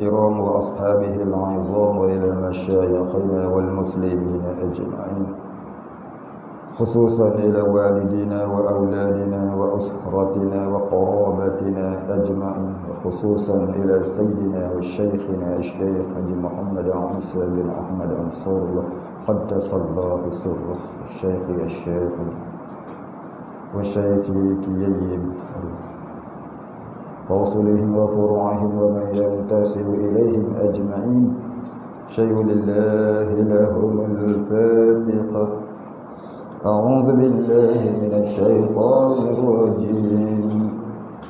الكرام وأصحابه العظام وإلى مشايخنا والمسلمين أجمعين، خصوصا إلى والدنا وأولادنا وأسرتنا وقرابتنا أجمعين، وخصوصا إلى سيدنا وشيخنا الشيخ حج محمد عيسى بن أحمد أنصار الله قدس الله سره، الشيخ وشيخي كييب ووصلهم وفروعهم ومن ينتسب إليهم أجمعين. شيء لله لهم الفاتحة. أعوذ بالله من الشيطان الرجيم.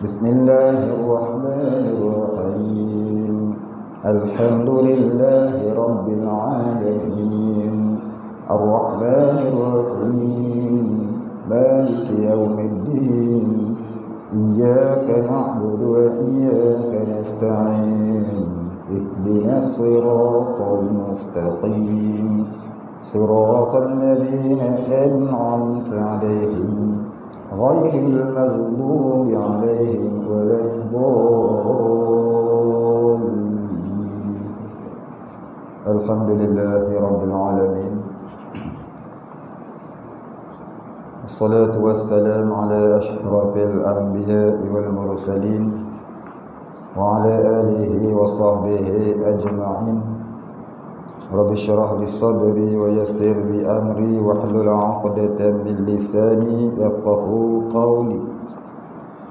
بسم الله الرحمن الرحيم. الحمد لله رب العالمين الرحمن الرحيم مالك يوم الدين إياك نعبد وإياك نستعين اهدنا الصراط المستقيم صراط الذين أنعمت عليهم غير المغضوب عليهم ولا الضالين. الحمد لله رب العالمين، الصلاة والسلام على أشرف الأنبياء والمرسلين وعلى آله وصحبه أجمعين. رب اشرح لي صدري ويسر لي أمري واحلل عقدة من لساني يفقهوا قولي.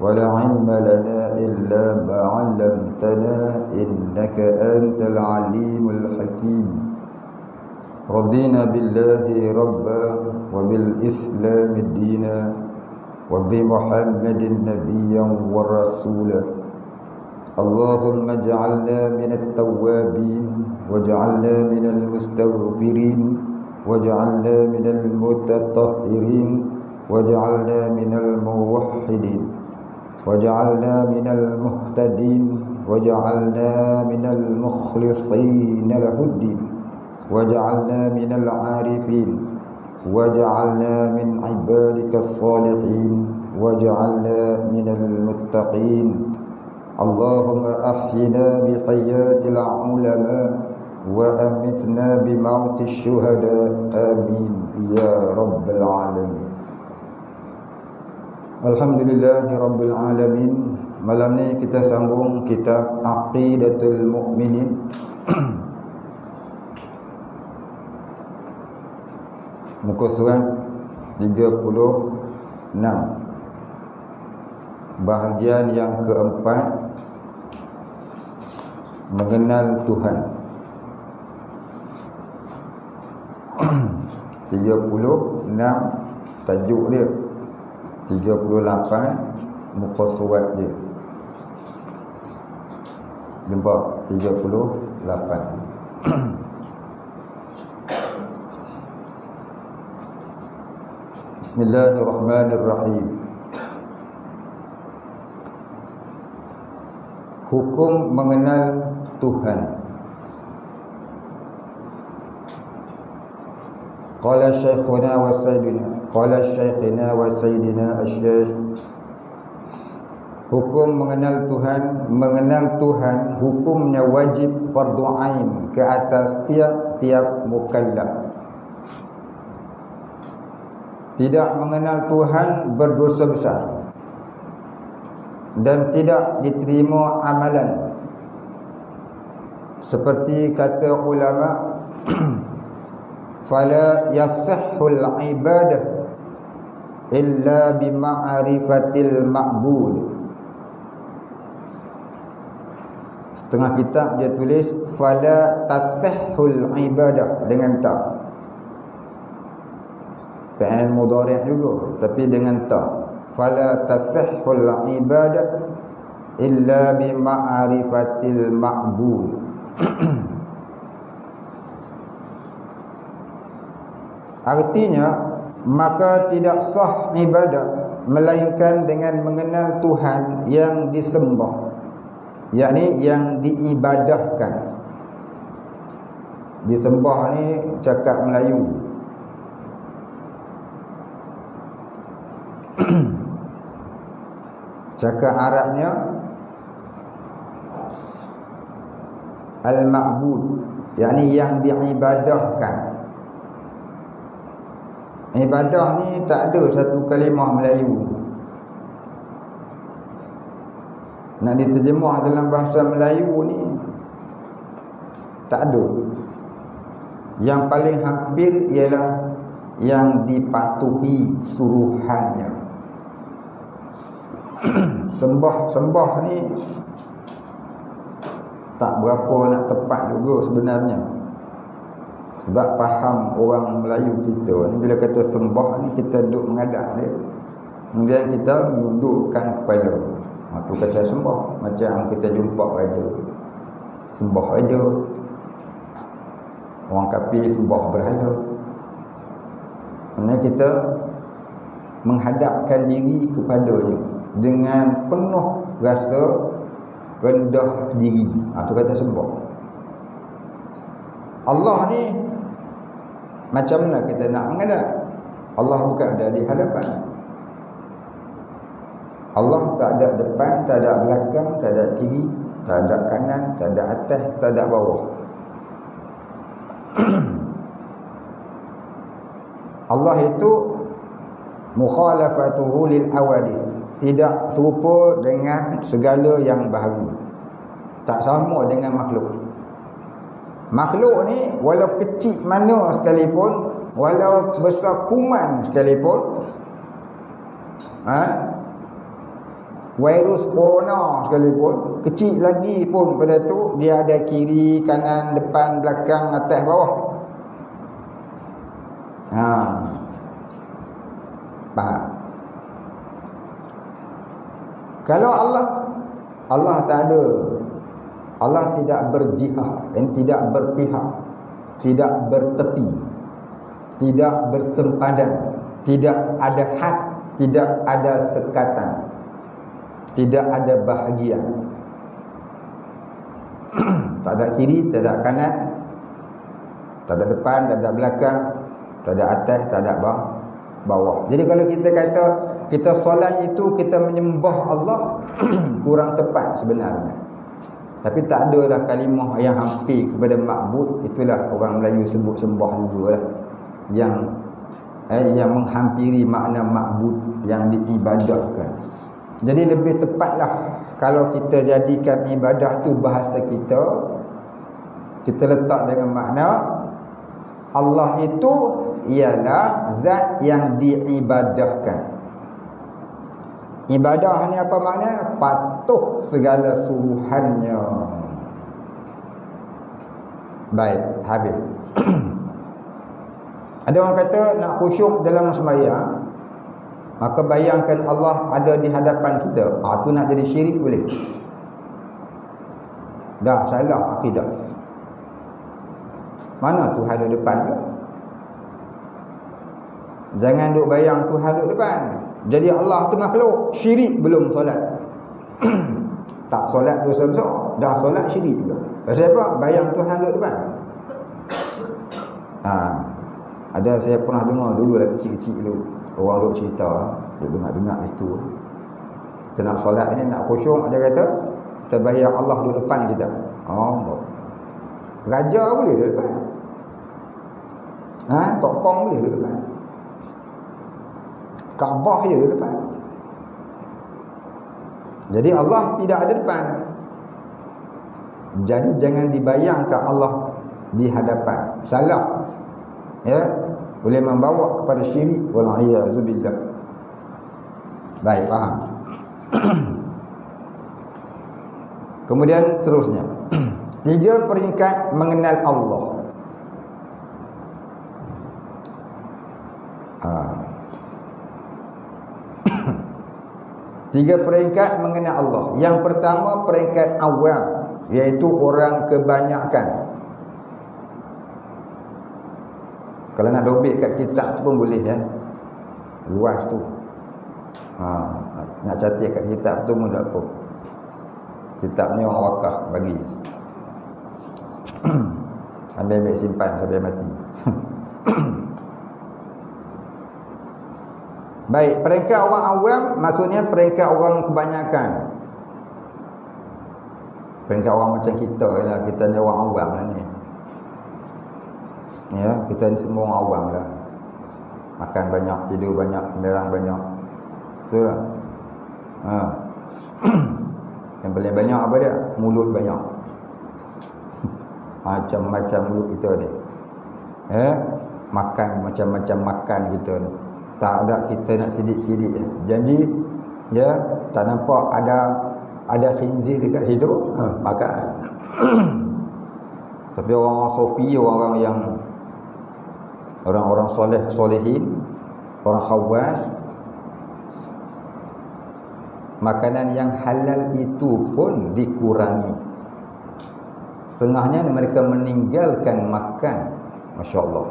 ولا علم لنا إلا ما علمتنا إنك أنت العليم الحكيم. رضينا بالله ربا وبالإسلام دينا وبمحمد نبيا ورسولا. اللهم اجعلنا من التوابين واجعلنا من المستغفرين واجعلنا من المتطهرين واجعلنا من الموحدين واجعلنا من المهتدين واجعلنا من المخلصين له الدين واجعلنا من العارفين واجعلنا من عبادك الصالحين واجعلنا من المتقين. اللهم أحينا بحياة العلماء وأمتنا بموت الشهداء آمين يا رب العالمين. Alhamdulillah Rabbil Alamin. Malam ni kita sambung kitab Aqidatul Mu'minin. Muka surat 36, bahagian yang keempat, mengenal Tuhan. 36 tajuk dia, 38 muka surat dia. Jumpa 38. Bismillahirrahmanirrahim. Hukum mengenal Tuhan. Qala syekhuna wa sayyidina asy-syekh. Hukum mengenal Tuhan hukumnya wajib fardu ain ke atas tiap-tiap mukallaf. Tidak mengenal Tuhan berdosa besar dan tidak diterima amalan. Seperti kata ulama, fala yasihhul ibadah illa bima'rifatil ma'bud. Setengah kitab dia tulis fala tasihhul ibadah dengan ta. Fi'il mudhari' juga tapi dengan ta. Fala tasihhul ibadah illa bima'rifatil ma'bud. Artinya, maka tidak sah ibadah melainkan dengan mengenal Tuhan yang disembah, yakni yang diibadahkan. Disembah ni cakap Melayu. Cakap Arabnya al-ma'bud, yakni yang diibadahkan. Ibadah ni tak ada satu kalimah Melayu nak diterjemah dalam bahasa Melayu ni, tak ada. Yang paling hampir ialah yang dipatuhi suruhannya. Sembah ni tak berapa nak tepat juga sebenarnya. Sebab faham orang Melayu kita ni, bila kata sembah ni kita duduk mengadap dia, kemudian kita menundukkan kepala. Itu kata sembah. Macam kita jumpa raja, sembah raja. Orang kafir sembah berhala. Maksudnya kita menghadapkan diri kepadanya dengan penuh rasa rendah diri. Itu kata sembah. Allah ni macam mana kita nak menghadap? Allah bukan ada di hadapan. Allah tak ada depan, tak ada belakang, tak ada kiri, tak ada kanan, tak ada atas, tak ada bawah. Allah itu mukhalafatuhu lil awadith, tidak serupa dengan segala yang baharu. Tak sama dengan makhluk. Makhluk ni walau kecil mana sekalipun, walau besar kuman sekalipun, virus corona sekalipun, kecil lagi pun pada tu, dia ada kiri, kanan, depan, belakang, atas, bawah. Faham? Kalau Allah tak ada. Allah tidak berjihad dan tidak berpihak, tidak bertepi, tidak bersempadan, tidak ada had, tidak ada sekatan, tidak ada bahagian. Tak ada kiri, tak ada kanan, tak ada depan, tak ada belakang, tak ada atas, tak ada bawah. Jadi kalau kita kata kita solat itu kita menyembah Allah, kurang tepat sebenarnya. Tapi tak adalah kalimah yang hampir kepada ma'bud. Itulah orang Melayu sebut sembah jugalah, yang menghampiri makna ma'bud, yang diibadahkan. Jadi lebih tepatlah kalau kita jadikan ibadah tu bahasa kita letak dengan makna Allah itu ialah zat yang diibadahkan. Ibadah ni apa makna? Patuh segala suruhannya. Baik, habis. Ada orang kata nak khusyuk dalam sembahyang, maka bayangkan Allah ada di hadapan kita. Tu nak jadi syirik boleh? Dah salah akidah. Mana Tuhan ada depan tu? Jangan duk bayang Tuhan duk depan. Jadi Allah tu makhluk, syirik belum solat. Tak solat dosa besar, dah solat syirik juga. Pasal apa? Bayang Tuhan duduk depan. Ada saya pernah dengar dulu lah kecil-kecil dulu, orang duk cerita, duk dengar itu. Kita nak solat ni, nak khusyuk, dia kata kita bayang Allah duduk depan kita. Raja boleh duduk depan. Tokong boleh duduk depan. Kaabah je di depan. Jadi Allah tidak ada depan. Jadi jangan dibayangkan Allah di hadapan. Salah. Ya, boleh membawa kepada syirik wal a'yadzu billah. Baik, faham. Kemudian terusnya. 3 peringkat mengenal Allah. Tiga peringkat mengenal Allah. Yang pertama peringkat awam, iaitu orang kebanyakan. Kalau nak dobit kat kitab tu pun boleh ya. Luas tu. Nak catat kat kitab tu pun tak apa. Kitab ni orang wakaf bagi. Ambil simpan sampai mati. Baik, peringkat orang awam maksudnya peringkat orang kebanyakan. Peringkat orang macam kita lah. Kita ni orang awam lah ni. Ya, kita ni semua orang awam lah. Makan banyak, tidur banyak, sembarang banyak. Betul tak? Yang paling banyak apa dia? Mulut banyak. Macam-macam mulut kita ni. Makan macam-macam makan kita ni. Tak ada kita nak sidik-sidik. Janji ya, tak nampak ada khinzir dekat situ, makan. Tapi orang-orang sofi, orang-orang solehin, orang khawas, makanan yang halal itu pun dikurangi. Setengahnya mereka meninggalkan makan. Masya Allah.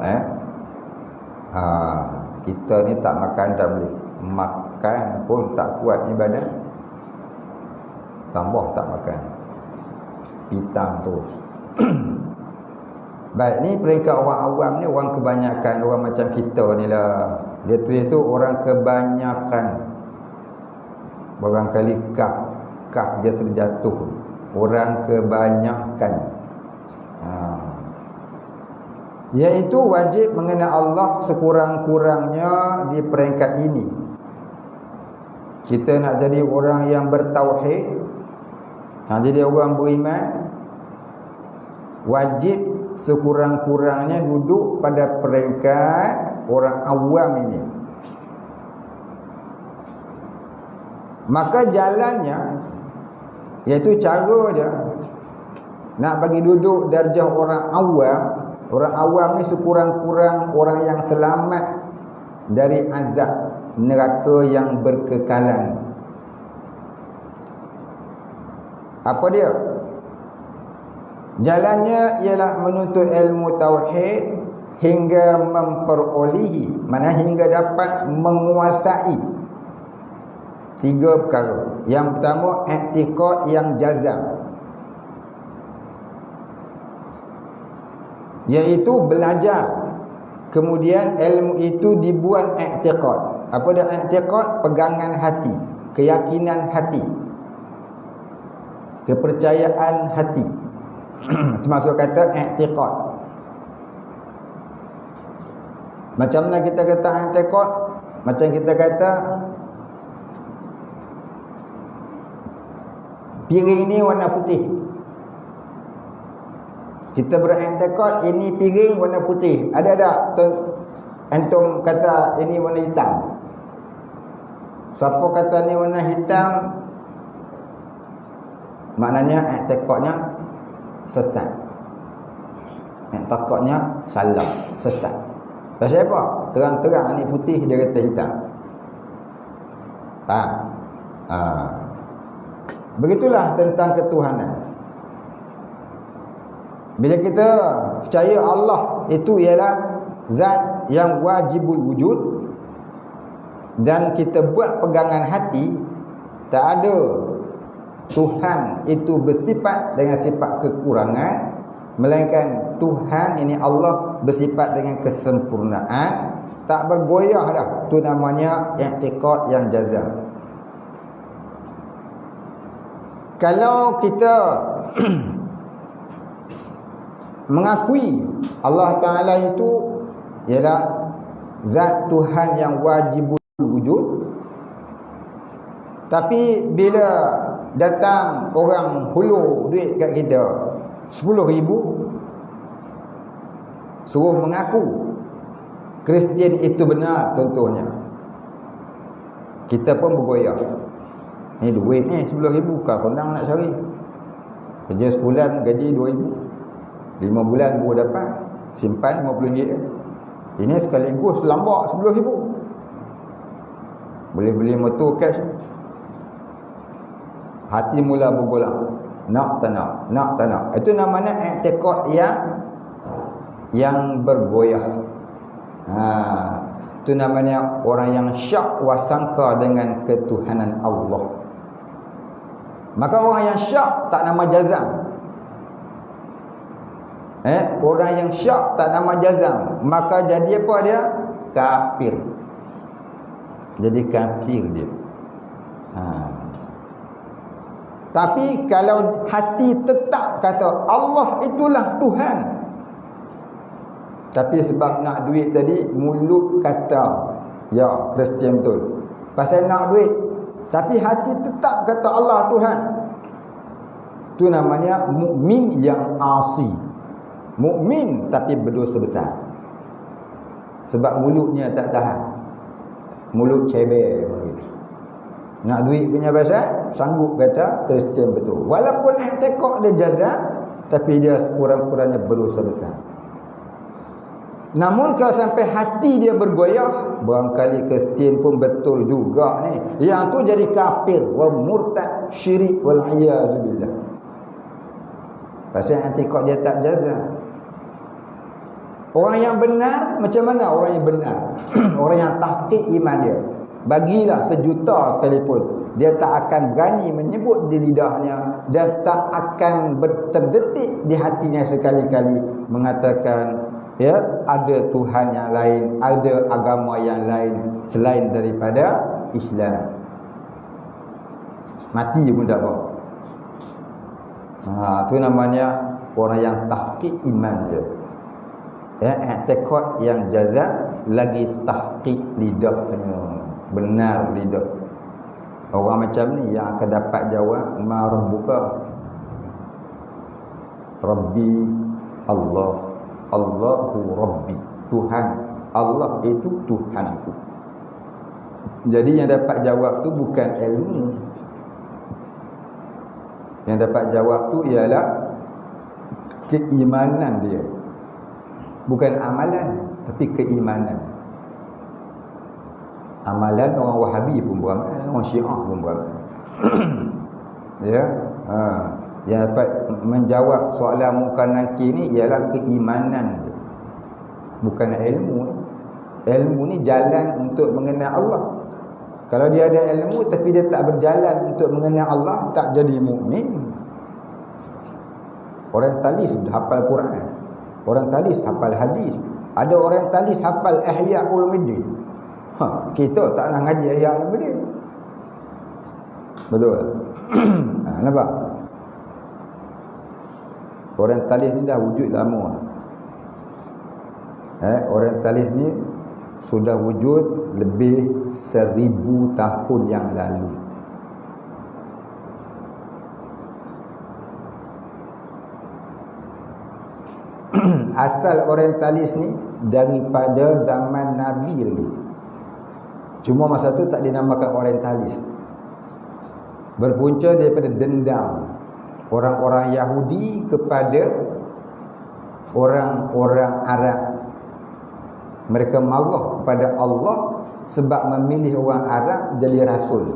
Kita ni tak makan dah boleh. Makan pun tak kuat ni badan. Tambah tak makan. Hitam tu. Baik, ni peringkat orang awam ni, orang kebanyakan, orang macam kita ni lah. Dia tulis tu orang kebanyakan. Barangkali kah dia terjatuh. Orang kebanyakan. Iaitu wajib mengenal Allah sekurang-kurangnya di peringkat ini. Kita nak jadi orang yang bertauhid, nak jadi orang beriman, wajib sekurang-kurangnya duduk pada peringkat orang awam ini. Maka jalannya, iaitu cara dia nak bagi duduk darjah orang awam. Orang awam ni sekurang-kurang orang yang selamat dari azab neraka yang berkekalan. Apa dia? Jalannya ialah menuntut ilmu tauhid hingga memperolehi, mana hingga dapat menguasai 3 perkara. Yang pertama, i'tiqad yang jazam, iaitu belajar, kemudian ilmu itu dibuat i'tiqad. Apa dia i'tiqad? Pegangan hati, keyakinan hati, kepercayaan hati. Itu maksud kata i'tiqad. Macam mana kita kata i'tiqad? Macam kita kata piring ni warna putih. Kita beriktikad ini piring warna putih. Ada tak antum kata ini warna hitam? Siapa kata ni warna hitam? Maknanya iktikadnya sesat. Iktikadnya salah, sesat. Pasal apa? Terang-terang ni putih, dia kata hitam. Begitulah tentang ketuhanan. Bila kita percaya Allah itu ialah zat yang wajibul wujud, dan kita buat pegangan hati, tak ada Tuhan itu bersifat dengan sifat kekurangan, melainkan Tuhan ini Allah bersifat dengan kesempurnaan, tak bergoyah dah. Itu namanya i'tiqad yang jazam. Kalau kita mengakui Allah Ta'ala itu ialah zat Tuhan yang wajibul wujud, tapi bila datang orang hulur duit kat kita 10,000, suruh mengaku Kristian itu benar, contohnya, kita pun bergoyah. Ni duit ni 10,000, kau konang nak cari. Kerja sebulan gaji 2,000, 5 bulan baru dapat, simpan RM50. Ini sekaligus lambak 10,000. Boleh beli motor cash. Hati mula berbolang, nak tak nak, nak tak nak. Itu namanya i'tiqad yang bergoyah. Itu namanya orang yang syak wasangka dengan ketuhanan Allah. Maka orang yang syak tak nama jazam. Orang yang syak tak nama jazam, maka jadi apa dia? Kafir. Jadi kafir dia. Tapi kalau hati tetap kata Allah itulah Tuhan, tapi sebab nak duit tadi, mulut kata ya Kristian betul pasal nak duit, tapi hati tetap kata Allah Tuhan, itu namanya mukmin yang asi. Mukmin tapi berdosa besar, sebab mulutnya tak tahan, mulut ceber. Nak duit punya pasal sanggup kata Kristian betul, walaupun i'tiqad dia jaza, tapi dia kurang-kurangnya berdosa besar. Namun kalau sampai hati dia bergoyah, barangkali Kristian pun betul juga ni, yang tu jadi kafir wa murtad syirik wal iyazubillah, pasal i'tiqad dia tak jaza. Orang yang benar macam mana orang yang benar? Orang yang tahqiq iman dia, bagilah 1 juta sekalipun, dia tak akan berani menyebut di lidahnya, dan tak akan terdetik di hatinya sekali-kali mengatakan ya ada Tuhan yang lain, ada agama yang lain selain daripada Islam. Mati pun tak apa. Tu namanya orang yang tahqiq iman dia. Ya, i'tiqad yang jaza, lagi tahqiq lidahnya, benar lidah. Orang macam ni yang akan dapat jawab ma rabbuka, Rabbi Allah, Allahu Rabbi, Tuhan Allah itu Tuhanku. Jadi yang dapat jawab tu bukan ilmu, yang dapat jawab tu ialah keimanan dia, bukan amalan tapi keimanan. Amalan orang Wahabi pun beramal, orang Syiah pun beramal. Ya, yang dapat menjawab soalan muka nakir ni ialah keimanan dia, bukan ilmu. Ilmu ni jalan untuk mengenal Allah. Kalau dia ada ilmu tapi dia tak berjalan untuk mengenal Allah, tak jadi mukmin. Orientalis hafal Quran, orientalis hafal hadis, ada orientalis hafal Ihya Ulumuddin. Kita tak nak ngaji Ihya Ulumuddin. Betul. Nampak? Orientalis ni dah wujud lama. Orientalis ni sudah wujud lebih 1000 tahun yang lalu. Asal orientalis ni daripada zaman Nabi lagi. Cuma masa tu tak dinamakan orientalis. Berpunca daripada dendam orang-orang Yahudi kepada orang-orang Arab. Mereka marah kepada Allah sebab memilih orang Arab jadi rasul.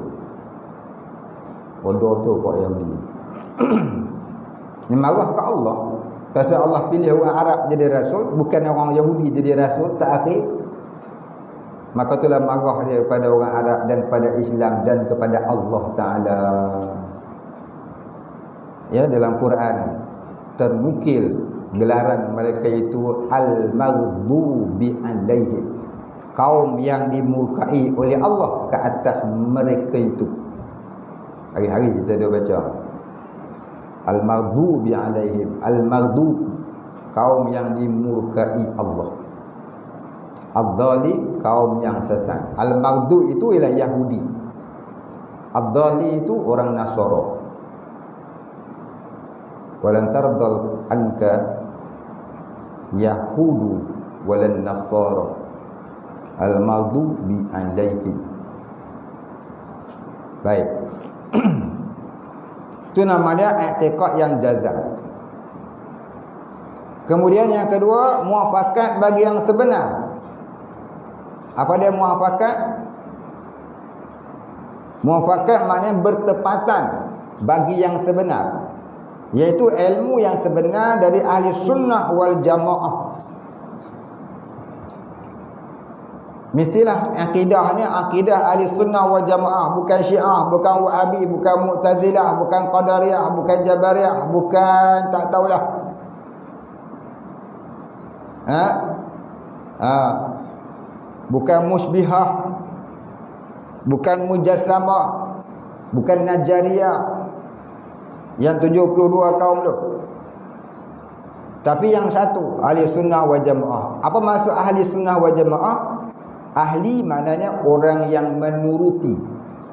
Bodoh tu kok Yahudi. Ni marah ke Allah pasal Allah pilih orang Arab jadi rasul, bukan orang Yahudi jadi rasul tak akhir. Maka itulah marah dia kepada orang Arab dan kepada Islam dan kepada Allah Ta'ala. Ya, dalam Quran termukil gelaran mereka itu al-maghdubi alaihim, kaum yang dimurkai oleh Allah ke atas mereka itu. Hari-hari kita dah baca al-maghdubi alaihim, al-maghdub, kaum yang dimurkai Allah. Ad-dhalin, kaum yang sesat. Al-maghdub itu ialah Yahudi. Ad-dhalin itu orang Nasara. Walan tardal anka yahudu walan nasara al-maghdubi alaihim. Baik. Itu namanya i'tiqad yang jazam. Kemudian yang kedua, muafakat bagi yang sebenar. Apa dia muafakat? Muafakat maknanya bertepatan bagi yang sebenar, iaitu ilmu yang sebenar dari ahli sunnah wal jamaah. Mestilah akidahnya akidah ahli sunnah wal jamaah, bukan Syiah, bukan Wahabi, bukan Mu'tazilah, bukan Qadariyah, bukan Jabariyah, bukan tak tahulah. Bukan Musbihah, bukan Mujassamah, bukan Najariyah, Yang 72 kaum tu. Tapi yang satu, ahli sunnah wal jamaah. Apa maksud ahli sunnah wal jamaah? Ahli maknanya orang yang menuruti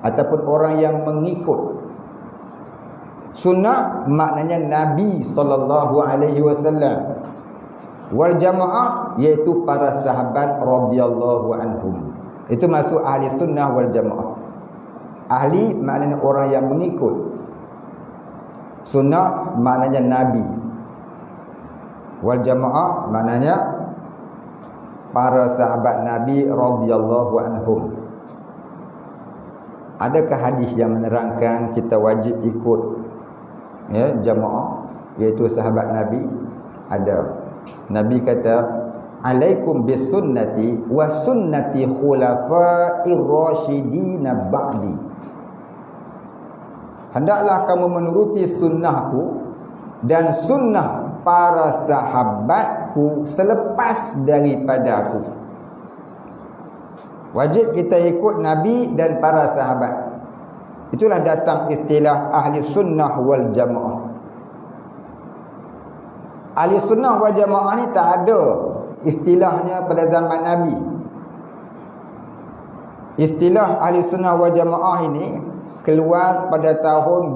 ataupun orang yang mengikut. Sunnah maknanya Nabi SAW. Wal jamaah iaitu para sahabat radhiyallahu anhum. Itu masuk ahli sunnah wal jamaah. Ahli maknanya orang yang mengikut. Sunnah maknanya Nabi. Wal jamaah maknanya para sahabat Nabi radhiyallahu anhum. Adakah hadis yang menerangkan kita wajib ikut jamaah iaitu sahabat Nabi? Ada. Nabi kata, alaikum bisunnati wa sunnati khulafa'ir rasyidin ba'di. Hendaklah kamu menuruti sunnahku dan sunnah para sahabatku selepas daripada aku. Wajib kita ikut Nabi dan para sahabat. Itulah datang istilah ahli sunnah wal jamaah. Ahli sunnah wal jamaah ni tak ada istilahnya pada zaman Nabi. Istilah ahli sunnah wal jamaah ini keluar pada tahun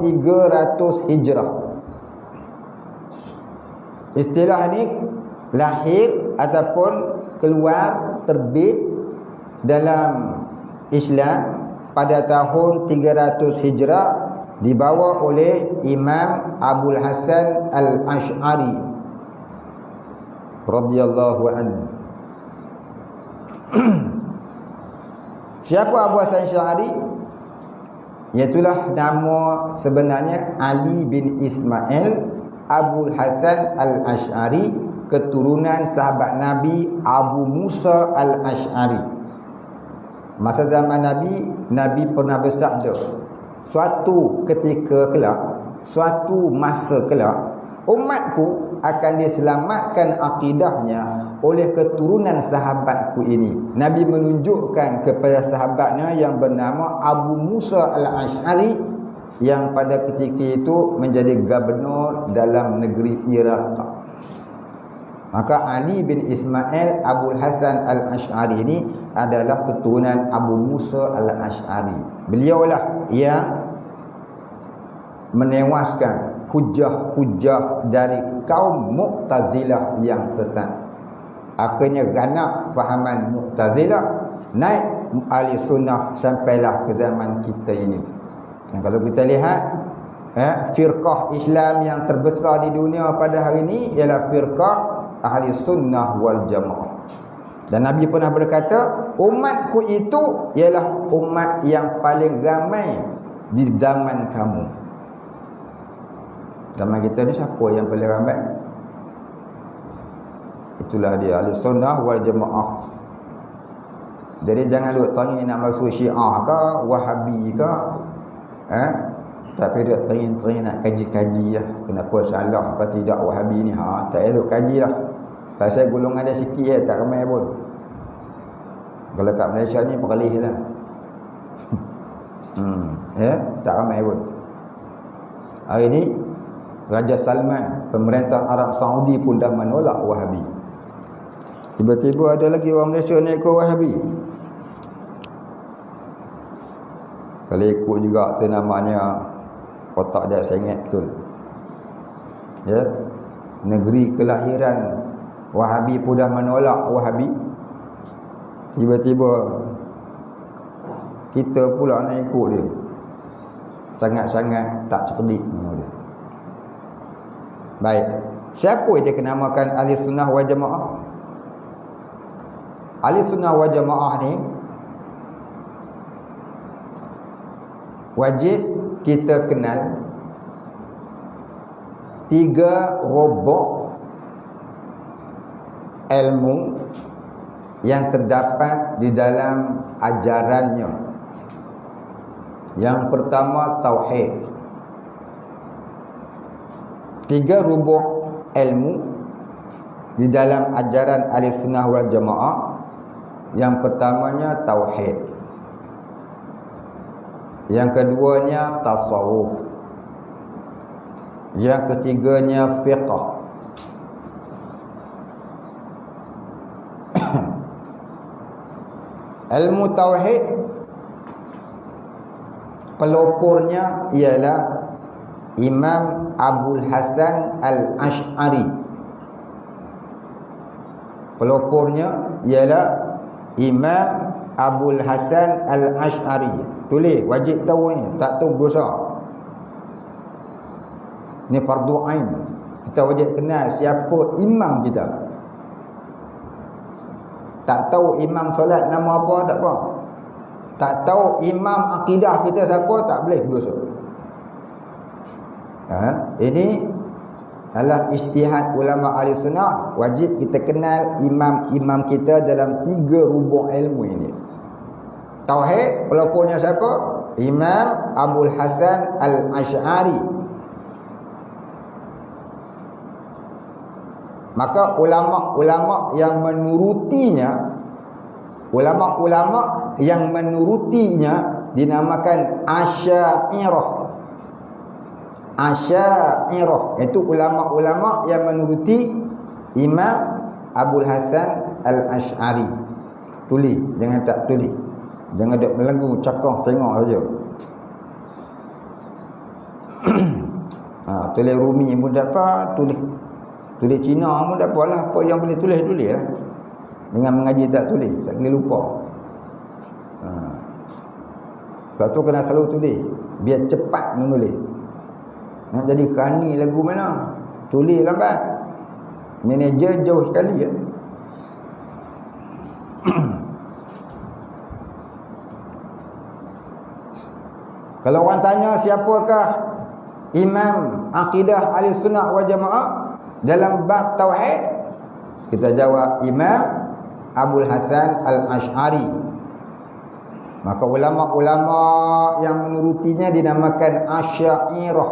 300 Hijrah. Istilah ini lahir ataupun keluar terbit dalam Islam pada tahun 300 Hijrah, dibawa oleh Imam Abul Hasan Al-Ash'ari radhiyallahu anhu. Siapa Abu Hasan Al-Ash'ari? Iaitulah nama sebenarnya Ali bin Ismail Abul Hasan Al-Ash'ari, keturunan sahabat Nabi Abu Musa Al-Ash'ari. Masa zaman Nabi, Nabi pernah bersabda, suatu ketika kelak, suatu masa kelak, umatku akan diselamatkan akidahnya oleh keturunan sahabatku ini. Nabi menunjukkan kepada sahabatnya yang bernama Abu Musa Al-Ash'ari, yang pada ketika itu menjadi gubernur dalam negeri Iraq. Maka Ali bin Ismail Abul Hasan Al-Ash'ari ini adalah keturunan Abu Musa Al-Ash'ari. Beliaulah yang menewaskan hujah-hujah dari kaum Mu'tazilah yang sesat. Akhirnya ganak fahaman Mu'tazilah, naik ahli sunnah sampailah ke zaman kita ini. Dan kalau kita lihat firqah Islam yang terbesar di dunia pada hari ini ialah firqah ahli sunnah wal jamaah. Dan Nabi pernah berkata, umatku itu ialah umat yang paling ramai di zaman kamu. Zaman kita ni siapa yang paling ramai? Itulah dia ahli sunnah wal jamaah. Jadi jangan duk tanya nak masuk Syiah ke, Wahabi ke, tapi dia terin nak kaji-kaji lah. Kenapa salah ke tidak Wahabi ni? Tak elok kaji lah. Pasal golongan dia sikit tak ramai pun. Kalau kat Malaysia ni perlih lah. Tak ramai pun. Hari ni Raja Salman, pemerintah Arab Saudi pun dah menolak Wahabi. Tiba-tiba ada lagi orang Malaysia ni ikut Wahabi. Kalau ikut juga tu namanya otak dia sengit betul. Negeri kelahiran Wahabi pun dah menolak Wahabi. Tiba-tiba kita pula nak ikut dia. Sangat-sangat tak cerdik dia. Baik, siapa yang dinamakan ahli sunnah wal jamaah? Ahli sunnah wal jamaah ni wajib kita kenal 3 robok ilmu yang terdapat di dalam ajarannya. Yang pertama, tauhid. 3 robok ilmu di dalam ajaran ahli sunnah wal jamaah. Yang pertamanya tauhid. Yang keduanya tasawuf. Yang ketiganya fiqh. Ilmu tauhid pelopornya ialah Imam Abul Hasan Al-Ash'ari. Pelopornya ialah Imam Abul Hasan Al-Ash'ari. Tulis, wajib tahu ni, tak tahu dosa. Ni fardu ain. Kita wajib kenal siapa imam kita. Tak tahu imam solat nama apa, tak apa. Tak tahu imam akidah kita siapa, tak boleh berdosa. Ini adalah ijtihad ulama ahli sunnah. Wajib kita kenal imam-imam kita dalam 3 rubung ilmu ini. Tauhid, pelopornya siapa? Imam Abul Hasan Al-Ash'ari. Maka ulama-ulama yang menurutinya, ulama-ulama yang menurutinya dinamakan Asy'ariyah. Asy'ariyah itu ulama-ulama yang menuruti Imam Abul Hasan Al-Ash'ari. Tulis, jangan tak tulis. Jangan duk melenggu, cakap, tengok saja. Tulis Rumi pun dapat, tulis Cina pun dapat lah. Apa yang boleh tulis lah. Dengan mengaji tak tulis, tak boleh lupa. Sebab tu kena selalu tulis, biar cepat menulis. Nak jadi kerani lagu mana? Tulis lambat. Manager jauh sekali ya. Kalau orang tanya siapakah imam akidah ahli sunnah wal jamaah dalam bab tauhid, kita jawab Imam Abul Hasan Al-Ash'ari. Maka ulama-ulama yang menurutinya dinamakan Asy'ariyah.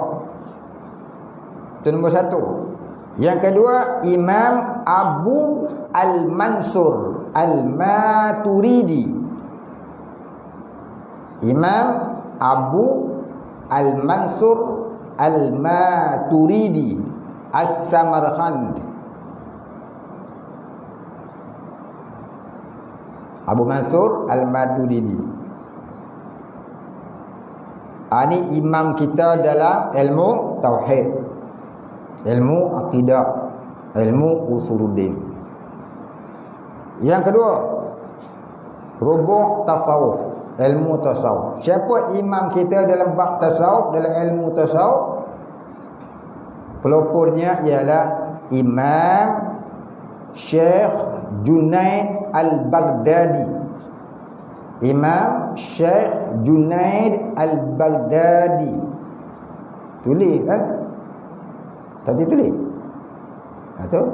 Itu nombor 1. Yang kedua, Imam Abu Al-Mansur Al-Maturidi. Imam Abu Al-Mansur Al-Maturidi As-Samarqand. Abu Mansur Al-Maturidi. Ini imam kita dalam ilmu tauhid, ilmu akidah, ilmu usuluddin. Yang kedua, rubuk tasawuf, ilmu tasawuf. Siapa imam kita dalam bab tasawuf, dalam ilmu tasawuf? Pelopornya ialah Imam Syekh Junaid Al-Baghdadi. Imam Syekh Junaid Al-Baghdadi. Tulis tadi tulis. Tahu?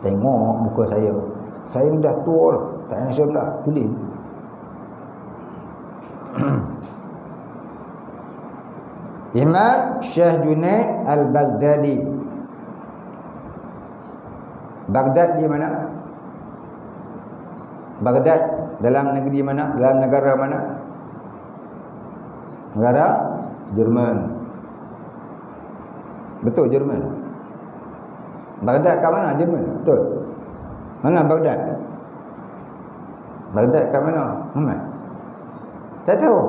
Tengok muka saya. Saya dah tua dah. Tak handsome dah. Tulis. Imam Syekh Junaid Al-Baghdadi. Baghdad di mana? Baghdad dalam negeri mana? Dalam negara mana? Negara Jerman. Betul, Jerman. Baghdad kat mana? Jerman. Betul. Mana Baghdad? Baghdad kat mana? Muhammad? Tak tahu.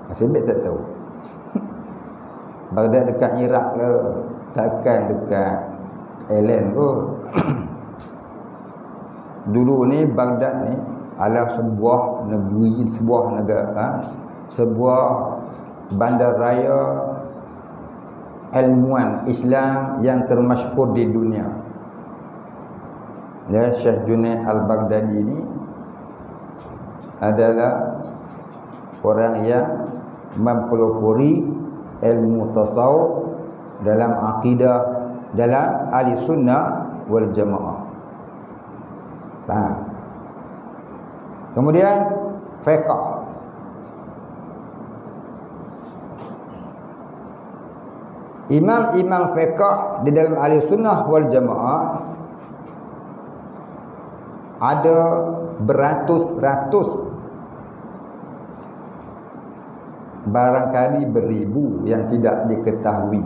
Masih baik tak tahu. Baghdad dekat Iraq ke? Takkan dekat Ireland kot. Dulu ni Baghdad ni adalah sebuah negeri, sebuah negara, sebuah bandaraya ilmuwan Islam yang termasyhur di dunia. Ya, Syekh Junaid Al-Baghdadi ni adalah orang yang mempelopori ilmu tasawuf dalam akidah, dalam ahli sunnah wal jamaah. Kemudian fiqh. Imam-imam fiqh di dalam ahli sunnah wal jamaah ada beratus-ratus barangkali beribu yang tidak diketahui.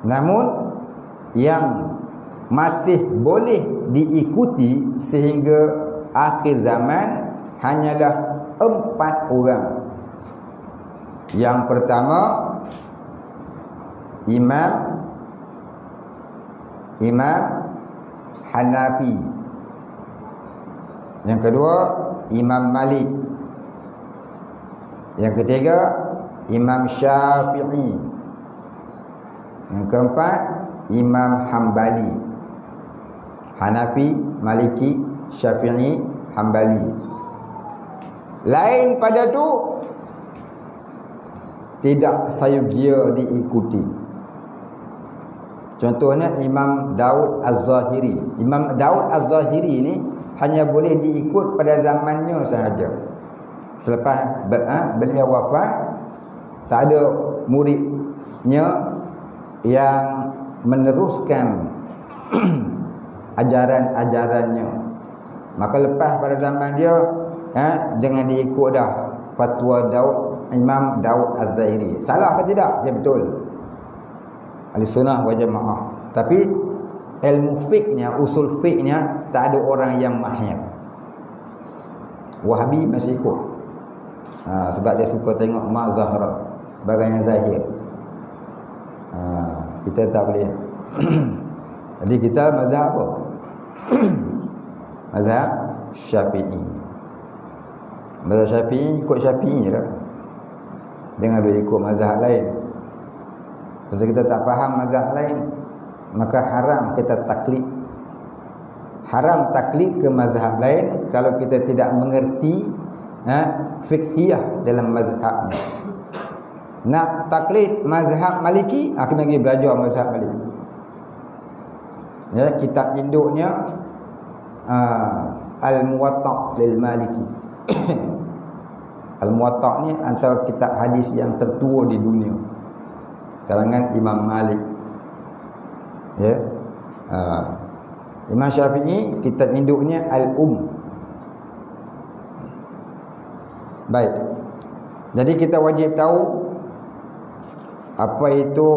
Namun yang masih boleh diikuti sehingga akhir zaman hanyalah 4 orang. Yang pertama, Imam Hanafi. Yang kedua, Imam Malik. Yang ketiga, Imam Syafi'i. Yang keempat, Imam Hambali. Hanafi, Maliki, Syafi'i, Hambali. Lain pada tu tidak sayugia diikuti. Contohnya Imam Daud Az-Zahiri. Imam Daud Az-Zahiri ni hanya boleh diikut pada zamannya sahaja. Selepas beliau wafat, tak ada muridnya yang meneruskan ajaran-ajarannya. Maka lepas pada zaman dia, jangan diikut dah fatwa Imam Daud Az-Zahiri. Salah ke tidak? Ya, betul. Ahli sunnah wal jamaah. Tapi ilmu fiqhnya, usul fiqhnya tak ada orang yang mahir. Wahabi masih ikut. Sebab dia suka tengok ma zahra, bagian yang zahir. Kita tak boleh. Jadi kita mazhab apa? Mazhab Syafi'i. Mazhab Syafi'i ikut Syafi'i je lah. Jangan boleh ikut mazhab lain. Kalau kita tak faham mazhab lain, maka haram kita taklid. Haram taklid ke mazhab lain kalau kita tidak mengerti fiqhiyah dalam mazhabnya. Nak taklid mazhab Maliki, kena pergi belajar mazhab Maliki. Ya, kitab induknya Al-Muwatta' lil Maliki. Al-Muwatta' ni antara kitab hadis yang tertua di dunia, kalangan Imam Malik. Ya. Imam Syafi'i kitab induknya Al-Um. Baik. Jadi kita wajib tahu apa itu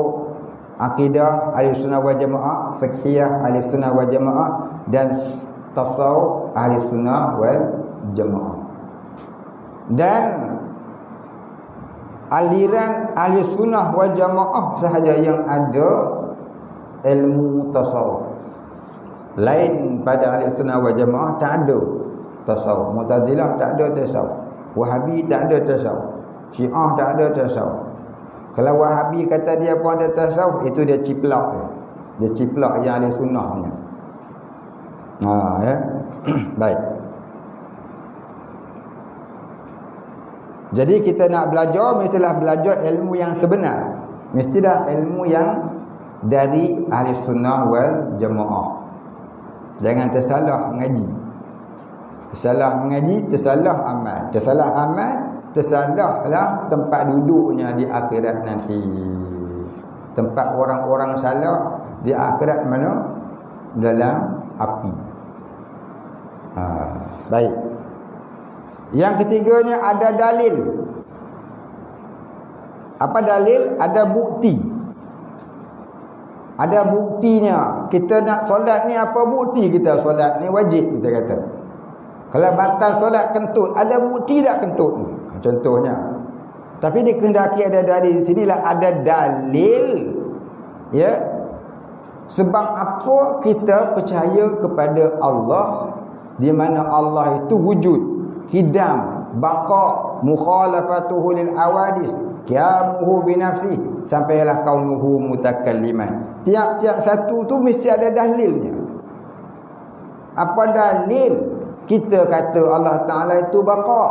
akidah Ahlussunnah wal Jamaah, fiqhiyah Ahlussunnah wal Jamaah, dan tasawuf Ahlussunnah wal Jamaah. Dan aliran Ahlussunnah wal Jamaah sahaja yang ada ilmu tasawuf. Lain pada Ahlussunnah wal Jamaah tak ada tasawuf. Mu'tazilah tak ada tasawuf. Wahabi tak ada tasawuf. Syiah tak ada tasawuf. Kalau Wahabi kata dia pun ada tasawuf, itu dia ciplak. Dia ciplak yang Ahlussunnahnya. Ya. Baik. Jadi kita nak belajar, mestilah belajar ilmu yang sebenar. Mestilah ilmu yang dari Ahlussunnah wal Jamaah. Jangan tersalah mengaji. Tersalah mengaji, tersalah amal. Tersalah amal, tersalahlah tempat duduknya di akhirat nanti. Tempat orang-orang salah di akhirat mana? Dalam api. Baik. Yang ketiganya ada dalil. Apa dalil? Ada bukti. Ada buktinya. Kita nak solat ni, apa bukti kita solat ni wajib, kita kata. Kalau batal solat kentut, ada bukti tak kentut ni? Contohnya. Tapi dikehendaki ada dalil. Di sinilah ada dalil. Ya. Sebab apa kita percaya kepada Allah, di mana Allah itu wujud, hidam, baqa, mukhalafatuhu lil awadis, qiyamuhu binafsi, sampailah kaunuhu mutakalliman. Tiap-tiap satu tu mesti ada dalilnya. Apa dalil kita kata Allah Ta'ala itu baqa?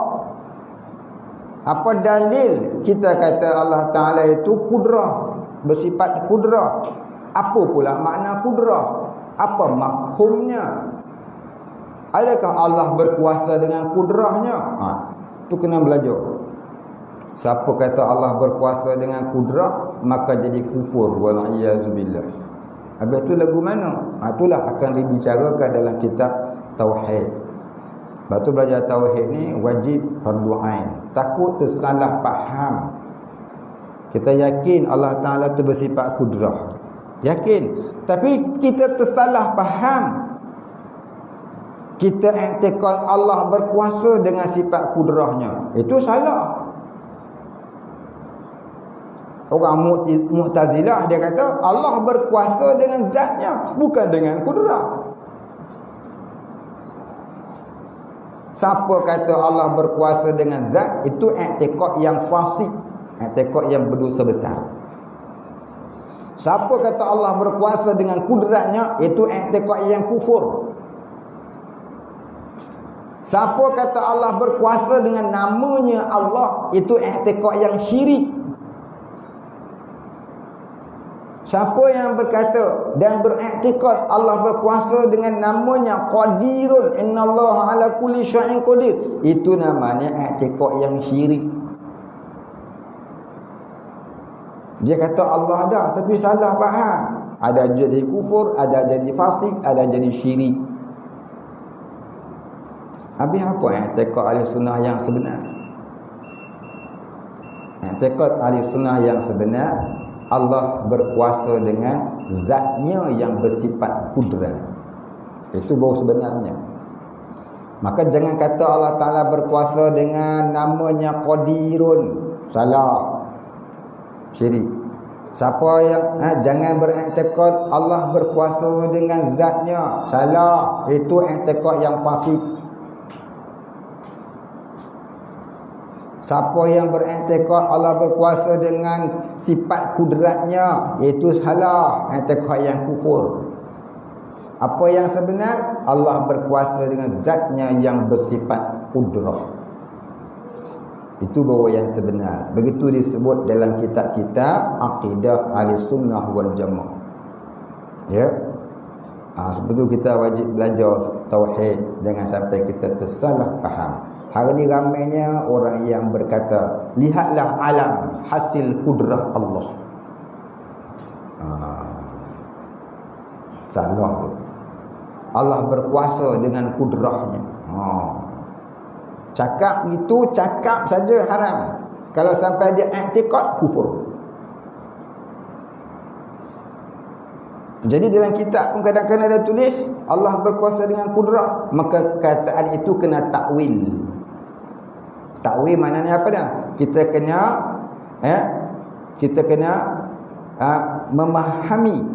Apa dalil kita kata Allah Ta'ala itu kudrah, bersifat kudrah? Apa pula makna kudrah? Apa makhumnya? Adakah Allah berkuasa dengan kudrahnya? Itu kena belajar. Siapa kata Allah berkuasa dengan kudrah, maka jadi kufur. Wal'iyazubillah. Habis tu lagu mana? Itulah akan dibicarakan dalam kitab Tauhid. Sebab tu belajar Tauhid ni wajib fardu ain. takut tersalah faham. Kita yakin Allah Ta'ala tu bersifat kudrah, yakin, tapi kita tersalah faham. Kita i'tiqad Allah berkuasa dengan sifat kudrahnya, itu salah. Orang Mu'tazilah dia kata Allah berkuasa dengan zatnya, bukan dengan kudrah. Siapa kata Allah berkuasa dengan zat, itu i'tiqad yang fasik, i'tiqad yang berdosa besar. Siapa kata Allah berkuasa dengan kudratnya, itu i'tiqad yang kufur. Siapa kata Allah berkuasa dengan namanya Allah, itu i'tiqad yang syirik. Siapa yang berkata dan beriktikad Allah berkuasa dengan namanya Qadirun, innallaha ala kulli syai'in qadir, itu namanya iktikad yang syirik. Dia kata Allah ada, tapi salah faham. Ada jadi kufur, ada jadi fasik, ada jadi syirik. Habis apa iktikad ahli sunnah yang sebenar? Iktikad ahli sunnah yang sebenar, Allah berkuasa dengan zatnya yang bersifat kudrat. Itu baru sebenarnya. Maka jangan kata Allah Ta'ala berkuasa dengan namanya Qadirun, salah, syirik. Siapa yang jangan beriktikad Allah berkuasa dengan zatnya, salah, itu iktikad yang fasik. Siapa yang beriktikad Allah berkuasa dengan sifat kudratnya, itu salah, iktikad yang kufur. Apa yang sebenar? Allah berkuasa dengan zatnya yang bersifat kudrah. Itu bahawa yang sebenar. Begitu disebut dalam kitab-kitab akidah ahli sunnah wal jamaah. Ya. Sebab itu kita wajib belajar tauhid, jangan sampai kita tersalah faham. Hari ini ramainya orang yang berkata, lihatlah alam hasil kudrah Allah. Salah. Allah berkuasa dengan kudrahnya. Cakap itu cakap saja haram. Kalau sampai dia i'tiqad, kufur. Jadi dalam kitab pun kadang-kadang ada tulis Allah berkuasa dengan kudrah, maka kataan itu kena takwil. Takwil maknanya apa dah? Kita kena memahami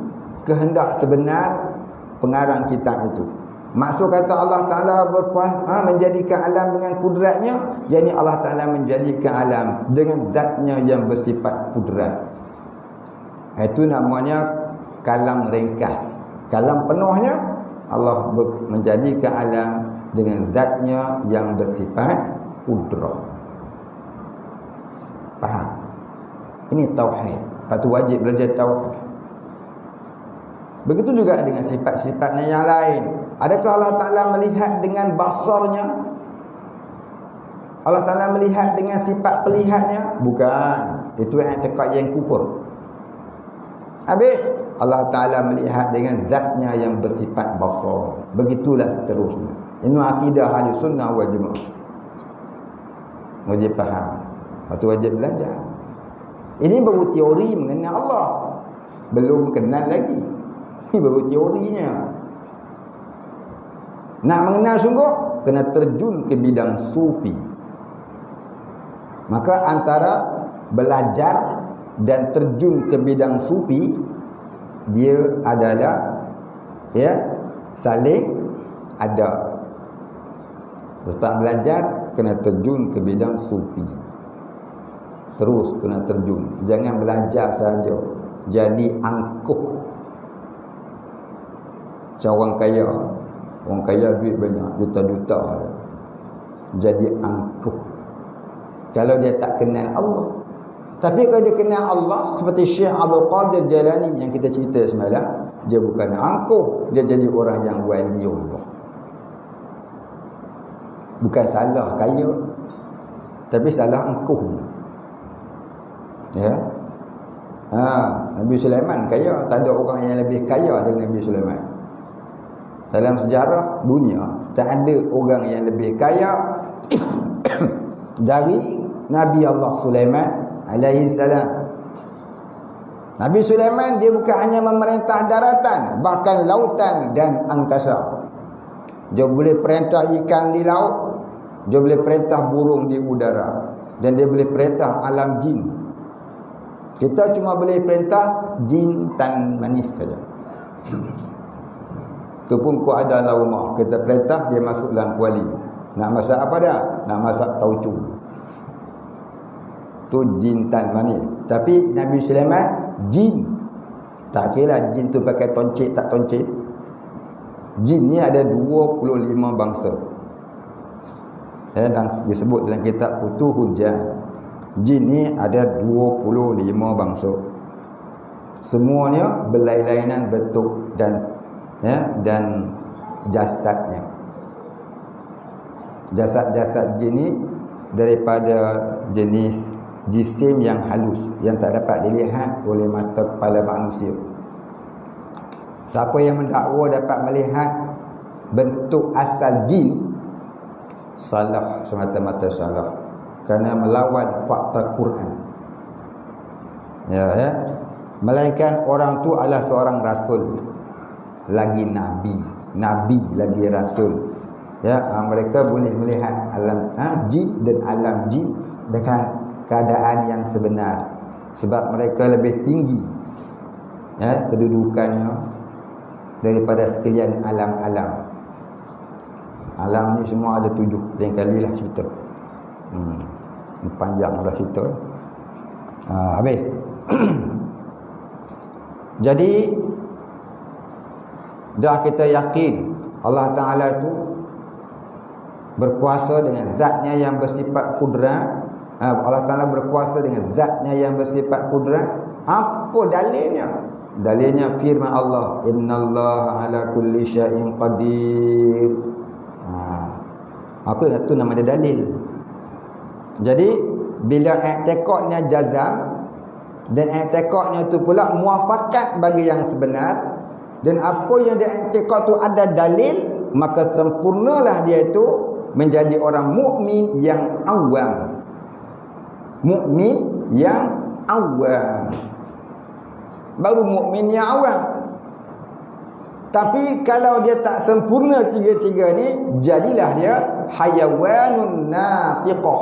kehendak sebenar pengarang kitab itu. Maksud kata Allah Ta'ala berkuasa menjadikan alam dengan kudratnya, yakni Allah Ta'ala menjadikan alam dengan zatnya yang bersifat kudrat. Itu namanya kalam ringkas. Kalam penuhnya Allah menjadikan alam dengan zatnya yang bersifat kudrah. Faham? Ini tauhid. Patut wajib belajar tauhid. Begitu juga dengan sifat-sifatnya yang lain. Adakah Allah Ta'ala melihat dengan basarnya? Allah Ta'ala melihat dengan sifat pelihatnya? Bukan. Itu i'tiqad yang kufur. Habis Allah Ta'ala melihat dengan zatnya yang bersifat basar. Begitulah seterusnya. Ini akidah ahli sunnah wal jamaah. Wajib faham. Atau wajib belajar. Ini baru teori mengenal Allah, belum kenal lagi. Ini baru teorinya. Nak mengenal sungguh, kena terjun ke bidang sufi. Maka antara belajar dan terjun ke bidang sufi, dia adalah saling ada. Sebab belajar kena terjun ke bidang sufi. Terus kena terjun. Jangan belajar saja jadi angkuh. Macam orang kaya. Orang kaya duit banyak, juta-juta. Jadi angkuh. Kalau dia tak kenal Allah. Tapi kalau dia kenal Allah, seperti Syekh Abdul Qadir Jalani yang kita cerita semalam, dia bukan angkuh, dia jadi orang yang wali Allah. Bukan salah kaya, tapi salah angkuhnya. Ya. Nabi Sulaiman kaya, tak ada orang yang lebih kaya daripada Nabi Sulaiman. Dalam sejarah dunia, tak ada orang yang lebih kaya dari Nabi Allah Sulaiman alaihi salam. Nabi Sulaiman dia bukan hanya memerintah daratan, bahkan lautan dan angkasa. Dia boleh perintah ikan di laut, dia boleh perintah burung di udara, dan dia boleh perintah alam jin. Kita cuma boleh perintah jin tan manis saja. Tu pun kau ada dalam rumah, kita perintah dia masuk dalam kuali. Nak masak apa dah? Nak masak tauco. Tu jin tan manis. Tapi Nabi Sulaiman jin. Tak kira jin tu pakai toncit tak toncit. Jin ni ada 25 bangsa. Dan disebut dalam kitab Futuhul Jan. Jin ni ada 25 bangsa. Semuanya berlainan bentuk dan jasadnya. Jasad-jasad jin ni daripada jenis jisim yang halus, yang tak dapat dilihat oleh mata kepala manusia. Siapa yang mendakwa dapat melihat bentuk asal jin, salah, semata-mata salah, kerana melawan fakta Quran. Ya. Melainkan orang tu adalah seorang rasul, lagi nabi lagi rasul. Ya, mereka boleh melihat alam jin dan alam jin dengan keadaan yang sebenar, sebab mereka lebih tinggi kedudukannya daripada sekalian alam-alam. Alam ni semua ada 7, lain kalilah cerita. Panjanglah cerita. Habis. Jadi dah kita yakin Allah Ta'ala tu berkuasa dengan zatnya yang bersifat kudrat. Allah Ta'ala berkuasa dengan zatnya yang bersifat kudrat. Apa dalilnya? Dalilnya firman Allah, innallaha ala kulli syai'in qadir. Apa itu nama dia dalil. Jadi bila i'tiqadnya jazam dan i'tiqadnya tu pula muafakat bagi yang sebenar, dan apa yang dia i'tiqad tu ada dalil, maka sempurnalah dia itu menjadi orang mukmin yang awam. Mukmin yang awam. Baru mukmin yang awam. Tapi kalau dia tak sempurna tiga-tiga ni, jadilah dia hayawanun natiqah.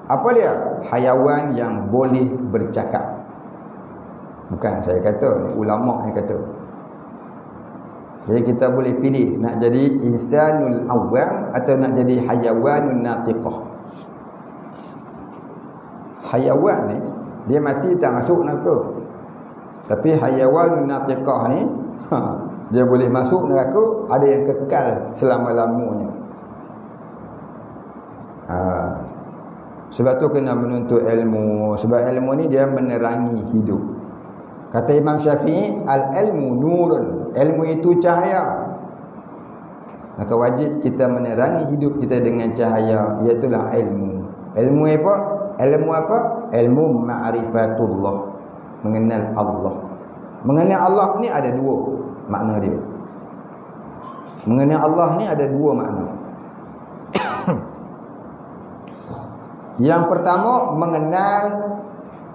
Apa dia? Hayawan yang boleh bercakap. Bukan saya kata, ulama yang kata. Jadi kita boleh pilih nak jadi insanul awam atau nak jadi hayawanun natiqah. Hayawan ni dia mati tak masuk neraka. Tapi hayawanun natiqah ni dia boleh masuk neraka, ada yang kekal selama-lamanya. Sebab tu kena menuntut ilmu. Sebab ilmu ni dia menerangi hidup. Kata Imam Syafi'i, al-ilmu nurun. Ilmu itu cahaya. Maka wajib kita menerangi hidup kita dengan cahaya, iaitulah ilmu. Ilmu apa? Ilmu apa? Ilmu ma'rifatullah. Mengenal Allah. Mengenal Allah ni ada 2 makna dia. Mengenal Allah ni ada 2 makna. Yang pertama, mengenal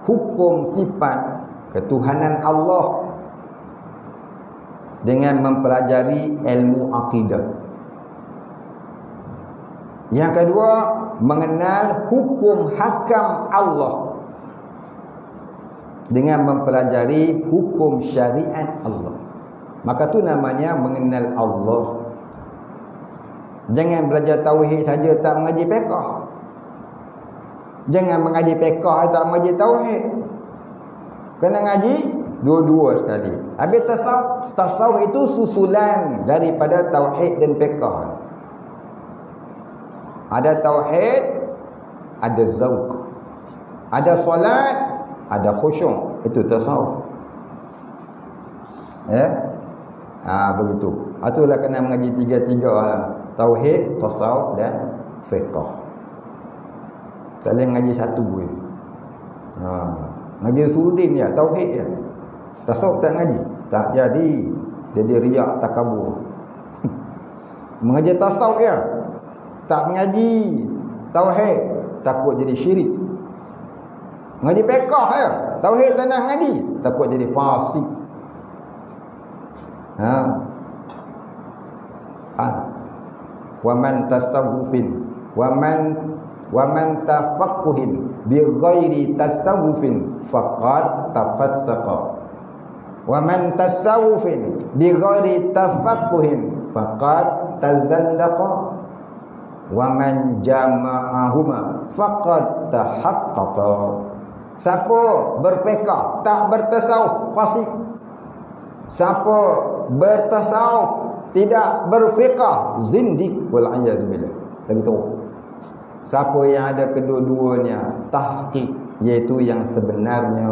hukum sifat ketuhanan Allah dengan mempelajari ilmu akidah. Yang kedua, mengenal hukum hakam Allah dengan mempelajari hukum syariat Allah. Maka tu namanya mengenal Allah. Jangan belajar tauhid saja tak mengaji fiqh. Jangan mengaji fiqh tak mengaji tauhid. Kena ngaji dua-dua sekali. Habis tasawuf itu susulan daripada tauhid dan fiqh. Ada tauhid, ada zauq. Ada solat, ada khusyuk. Itu tasawuf. Begitu. Itulah kena mengaji tiga-tiga lah. Tauhid, tasawuf dan fiqh. Tak boleh ngaji satu pun. Ngaji Usuluddin ya, tauhid ya. Tasawuf tak ngaji, tak jadi riak takabur. Mengaji tasawuf ya, tak mengaji tauhid, takut jadi syirik. Ngaji fiqh ya, tauhid tanah ngaji, takut jadi fasik. Wa man tasawwufin wa man tafaqquhin bi ghairi tasawwufin faqad tafassaqa. Wa man tasawwufin bi ghairi tafaqquhin faqad tazandaqa. Wa man jama'ahuma faqad tahaqqaqa. Siapa berfiqh tak bertasawuf fasik. Siapa bertasawuf tidak berfiqh zindik wal a'yaz billah. Lagi tu. Siapa yang ada kedua-duanya tahqiq, iaitu yang sebenarnya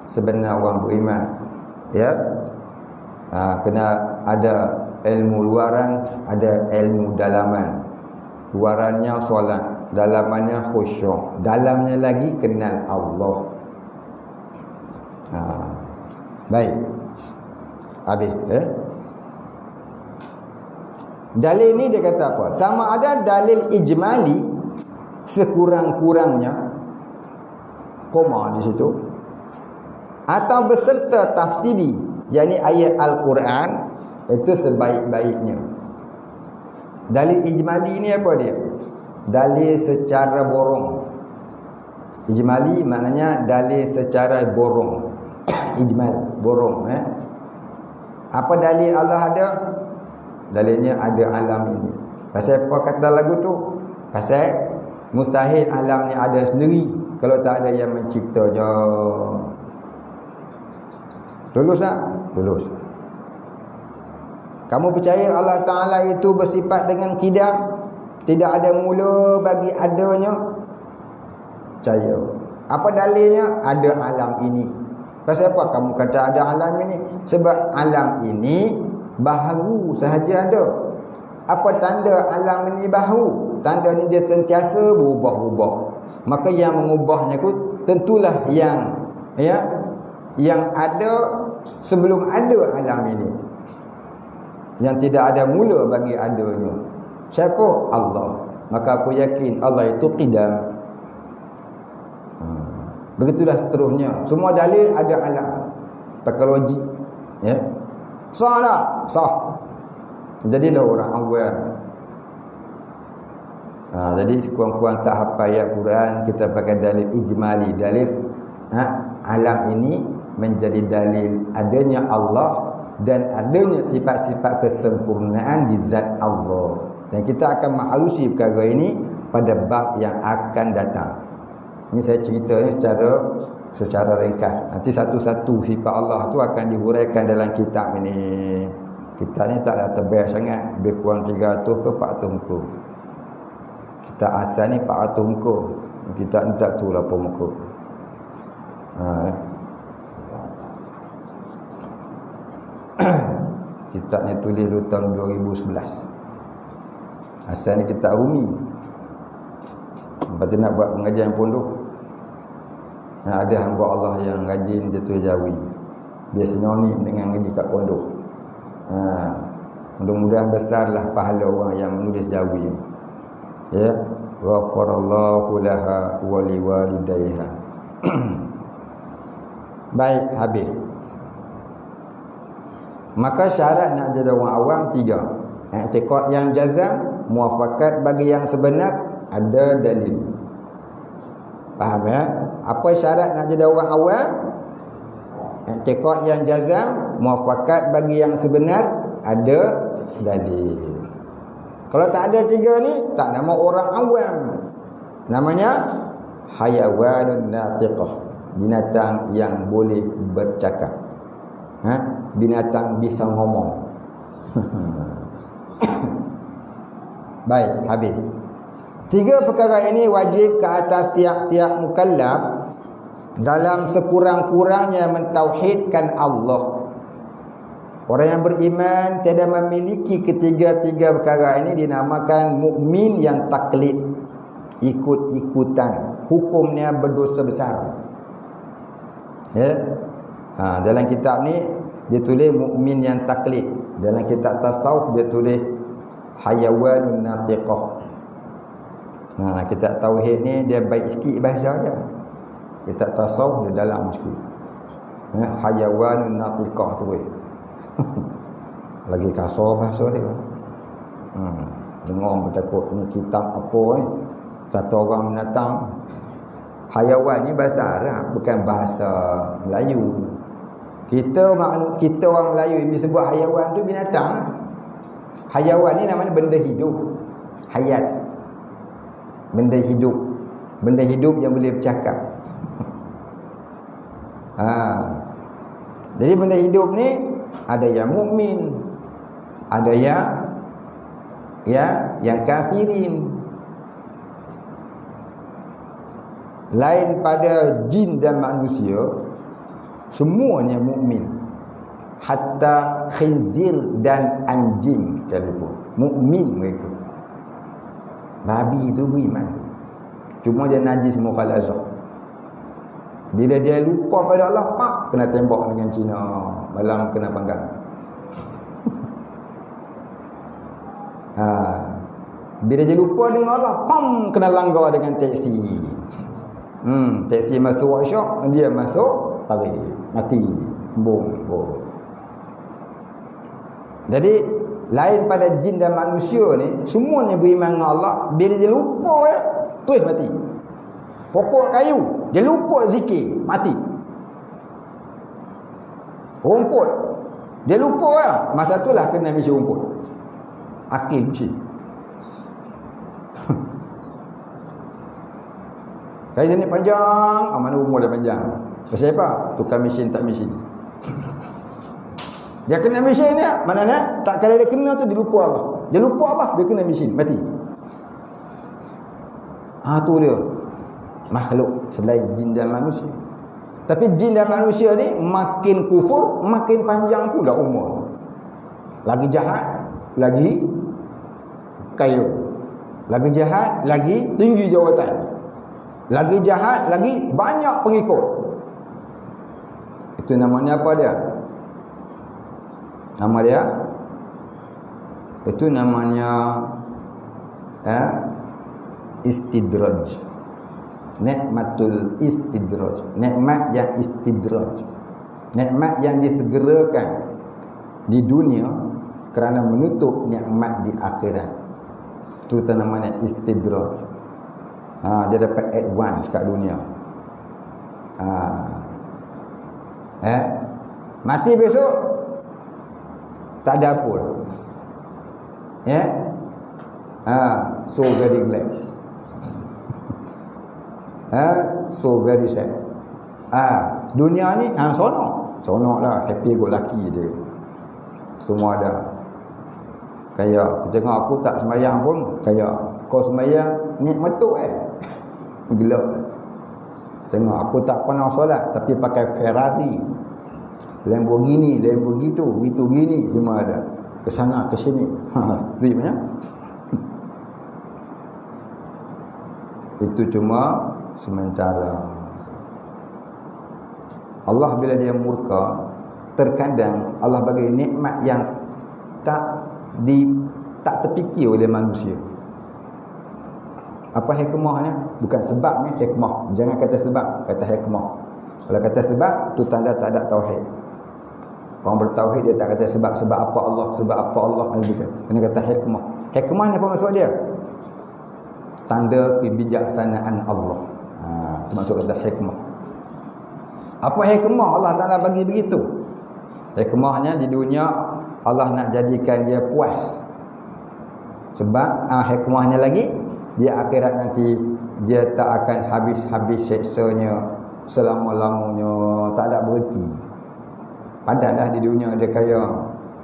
sebenar orang beriman. Ya. Kena ada ilmu luaran, ada ilmu dalaman. Luarannya solat, dalamannya khusyuk, dalamnya lagi kenal Allah. Baik. Habis dalil ni dia kata apa? Sama ada dalil ijmali sekurang-kurangnya koma di situ, atau beserta tafsiri, yakni ayat Al-Quran itu sebaik-baiknya. Dalil ijmali ni apa dia? Dalil secara borong. Ijmali maknanya dalil secara borong. Ijmal, borong. Apa dalil Allah ada? Dalilnya ada alam ini. Pasal apa kata lagu tu? Pasal mustahil alam ni ada sendiri kalau tak ada yang menciptanya. Lulus tak? Lulus. Kamu percaya Allah Ta'ala itu bersifat dengan qidam, tidak ada mula bagi adanya? Percaya. Apa dalilnya? Ada alam ini. Pasal apa kamu kata ada alam ini? Sebab alam ini baharu sahaja ada. Apa tanda alam ini baharu? Tanda ni dia sentiasa berubah-ubah. Maka yang mengubahnya tu tentulah yang ada sebelum ada alam ini, yang tidak ada mula bagi adanya. Siapa? Allah. Maka aku yakin Allah itu qidam. Begitulah seterusnya. Semua dalil ada alam. Pakai logik. Ya. Sah tak? Sah. Jadilah orang awam. Jadi kurang-kurang tak hafal ayat Quran, kita pakai dalil ijmali. Dalil alam ini menjadi dalil adanya Allah dan adanya sifat-sifat kesempurnaan di zat Allah. Dan kita akan menghalusi perkara ini pada bab yang akan datang. Ini saya ceritanya secara ringkas. Nanti satu-satu sifat Allah tu akan dihuraikan dalam kitab ini. Kitab ni taklah tebal sangat, lebih kurang 300 ke 400 muka. Kitab asal ni 400 muka. Kitab ni tak tahu berapa muka. Kitab ni tulis dulu tahun 2011. Asal ni kitab Rumi. Lepas tu nak buat pengajian pondok, ada hamba Allah yang rajin dia tulis Jawi. Dia sinonim dengan ngaji kat pondok. Mudah-mudahan besarlah pahala orang yang menulis Jawi. Ya, ghafarallahu laha wa liwalidayha. Baik, habis. Maka syarat nak jadi orang awam 3. I'tiqad yang jazam, muafakat bagi yang sebenar, ada dalil. Faham ya? Apa syarat nak jadi orang awam? I'tiqad yang jazam, muafakat bagi yang sebenar, ada dalil. Kalau tak ada 3 ni, tak nama orang awam. Namanya hayawanun natiqah, binatang yang boleh bercakap. Binatang bisa ngomong. Baik, habis. 3 perkara ini wajib ke atas tiap-tiap mukallaf dalam sekurang-kurangnya mentauhidkan Allah. Orang yang beriman tiada memiliki ketiga-tiga perkara ini dinamakan mukmin yang taklid, ikut-ikutan. Hukumnya berdosa besar. Ya. Dalam kitab ni dia tulis mukmin yang taklid. Dalam kitab tasawuf dia tulis hayawanun natiqah. Kitab tauhid ni dia baik sikit bahasa dia. Kitab tasawuf dia dalam sikit. Hayawanun natiqah tu weh. Lagi kasar bahasa dia. Dengar bertakut ni kitab apa ni? Kata orang binatang. Hayawan ni bahasa Arab, bukan bahasa Melayu. Kita orang Melayu ni sebut hayawan tu binatang. Hayawan ni namanya benda hidup. Hayat. Benda hidup. Benda hidup yang boleh bercakap. Jadi benda hidup ni ada yang mukmin, ada yang kafirin. Lain pada jin dan manusia, semuanya mukmin. Hatta khinzir dan anjing sekalipun mukmin mereka. Babi itu beriman, cuma dia najis mukhalazah. Bila dia lupa pada Allah, pak, kena tembak dengan Cina, malam kena panggang. Bila dia lupa dengan Allah, pam, kena langgar dengan teksi. Teksi masuk workshop, dia masuk lari, mati, kembung. Jadi lain pada jin dan manusia ni, semuanya beriman dengan Allah. Bila dia lupa terus mati. Pokok kayu, dia lupa zikir, mati. Rumput, dia lupa masa itulah kena misi rumput. Akil misi. Kayu dia ni panjang, mana umur dia panjang. Pasal apa? Tukar mesin tak mesin. Dia kena mesin ni, maknanya tak kala dia kena tu dia lupa Allah. Dia lupa Allah, dia kena mesin, mati. Tu dia. Makhluk selain jin dan manusia. Tapi jin dan manusia ni makin kufur, makin panjang pula umur. Lagi jahat, lagi kaya. Lagi jahat, lagi tinggi jawatan. Lagi jahat, lagi banyak pengikut. Itu namanya apa dia? Nama dia? Itu namanya istidraj. Nikmatul istidraj. Nikmat yang istidraj. Nikmat yang disegerakan di dunia kerana menutup nikmat di akhirat. Itu namanya istidraj. Dia dapat advance kat dunia. Mati besok tak ada apa. So very glad. So very sad. Dunia ni sonok lah, happy go lucky dia. Semua ada. Kayak aku tengok aku tak sembahyang pun kayak kau sembahyang nikmat tu gelap. Tengok aku tak pernah solat tapi pakai Ferrari, Lamborghini tu, itu gini semua ada. Ke sana ke sini. Duit banyak. Itu cuma sementara. Allah bila dia murka, terkadang Allah bagi nikmat yang tak terfikir oleh manusia. Apa hikmahnya? Bukan sebab ni hikmah. Jangan kata sebab, kata hikmah. Kalau kata sebab, tu tanda tak ada tauhid. Orang bertauhid dia tak kata sebab apa Allah, sebab apa Allah. Kena kata hikmah. Hikmah ni apa maksud dia? Tanda kebijaksanaan Allah. Itu maksud kata hikmah. Apa hikmah Allah Ta'ala bagi begitu? Hikmahnya di dunia Allah nak jadikan dia puas. Sebab hikmahnya lagi, di akhirat nanti dia tak akan habis-habis seksanya selama-lamanya, tak ada berhenti. Padahallah di dunia dia kaya,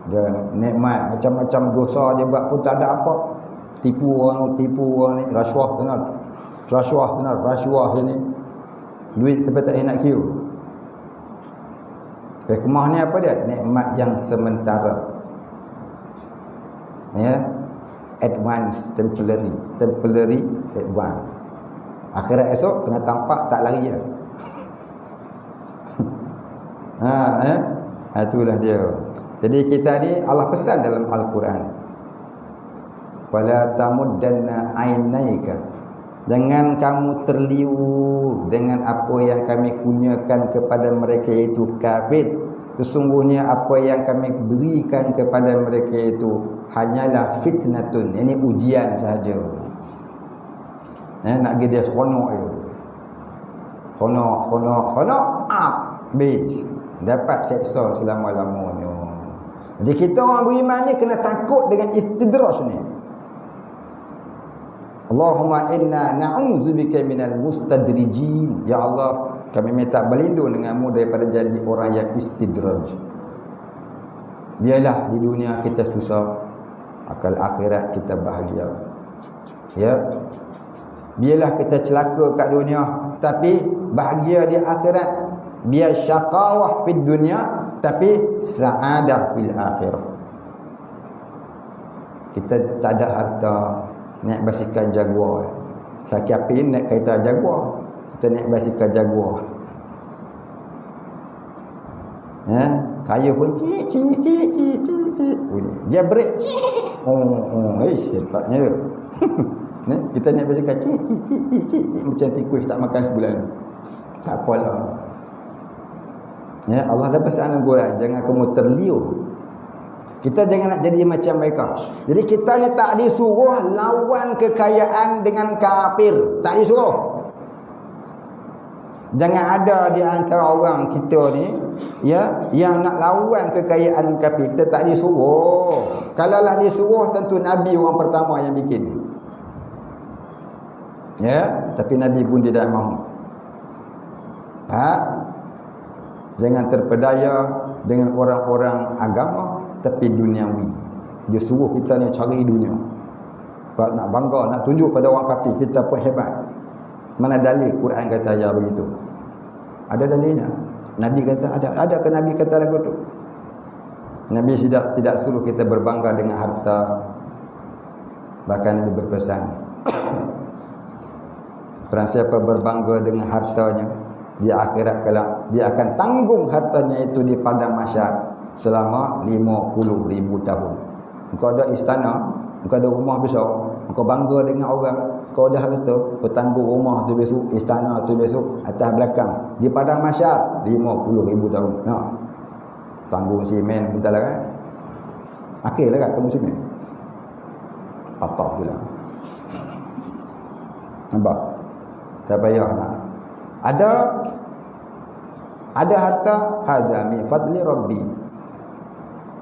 dia nikmat, macam-macam dosa dia buat pun tak ada apa. Tipu orang ni, rasuah ni, duit sampai tak nak kira. Hikmah ni apa dia? Nikmat yang sementara. Advance, temporary advance. Akhirat esok kena tampak tak lari je. Itulah dia. Jadi kita ni Allah pesan dalam Al-Quran, wala tamuddanna ainaika Jangan kamu terliur dengan apa yang kami kurniakan kepada mereka itu kafir. Sesungguhnya apa yang kami berikan kepada mereka itu hanyalah fitnatun. Ini ujian sahaja. Nak pergi dia seronok je. Seronok. Habis. Dapat seksa selama-lamanya. Jadi kita orang beriman ni kena takut dengan istidraj ni. Allahumma inna na'udzubika minal mustadrijin. Ya Allah, kami minta berlindung denganmu daripada jadi orang yang istidraj. Biarlah di dunia kita susah, akal akhirat kita bahagia. Ya. Biarlah kita celaka kat dunia, tapi bahagia di akhirat. Biar syaqawah fid dunia, tapi sa'adah fil akhirah. Kita tak ada harta, naik basikal Jaguar. Sakit naik kereta Jaguar, kita naik basikal Jaguar. Kayu pun cik. Dia break. Hebatnya. Kita naik basikal cik. Macam tikus tak makan sebulan. Tak apalah. Allah dah pesan dalam Quran, jangan kamu terliur. Kita jangan nak jadi macam mereka. Jadi kita ni tak disuruh lawan kekayaan dengan kafir. Tak disuruh. Jangan ada di antara orang kita ni yang nak lawan kekayaan kafir. Kita tak disuruh. Kalaulah disuruh, tentu Nabi orang pertama yang bikin. Tapi Nabi pun tidak mahu. Jangan terpedaya dengan orang-orang agama tapi duniawi. Dia suruh kita ni cari dunia. Sebab nak bangga, nak tunjuk pada orang kafir kita pun hebat. Mana dalil Quran kata ya begitu? Ada dalilnya. Nabi kata ada. Adakah Nabi kata lagu tu? Nabi tidak suruh kita berbangga dengan harta. Bahkan Nabi berpesan, barang siapa berbangga dengan hartanya, di akhirat kelak dia akan tanggung hartanya itu di padang mahsyar selama 50,000 tahun. Engkau ada istana, engkau ada rumah besar, engkau bangga dengan orang, kau ada harta, kau tanggung rumah tu besok, istana tu besok, atas belakang di padang mahsyar 50,000 tahun. Tanggung simen bentar lah kan. Akhir lah kan tanggung simen. Patah pula. Nampak? Tak payah nak. Ada harta, hadza min fadli rabbi.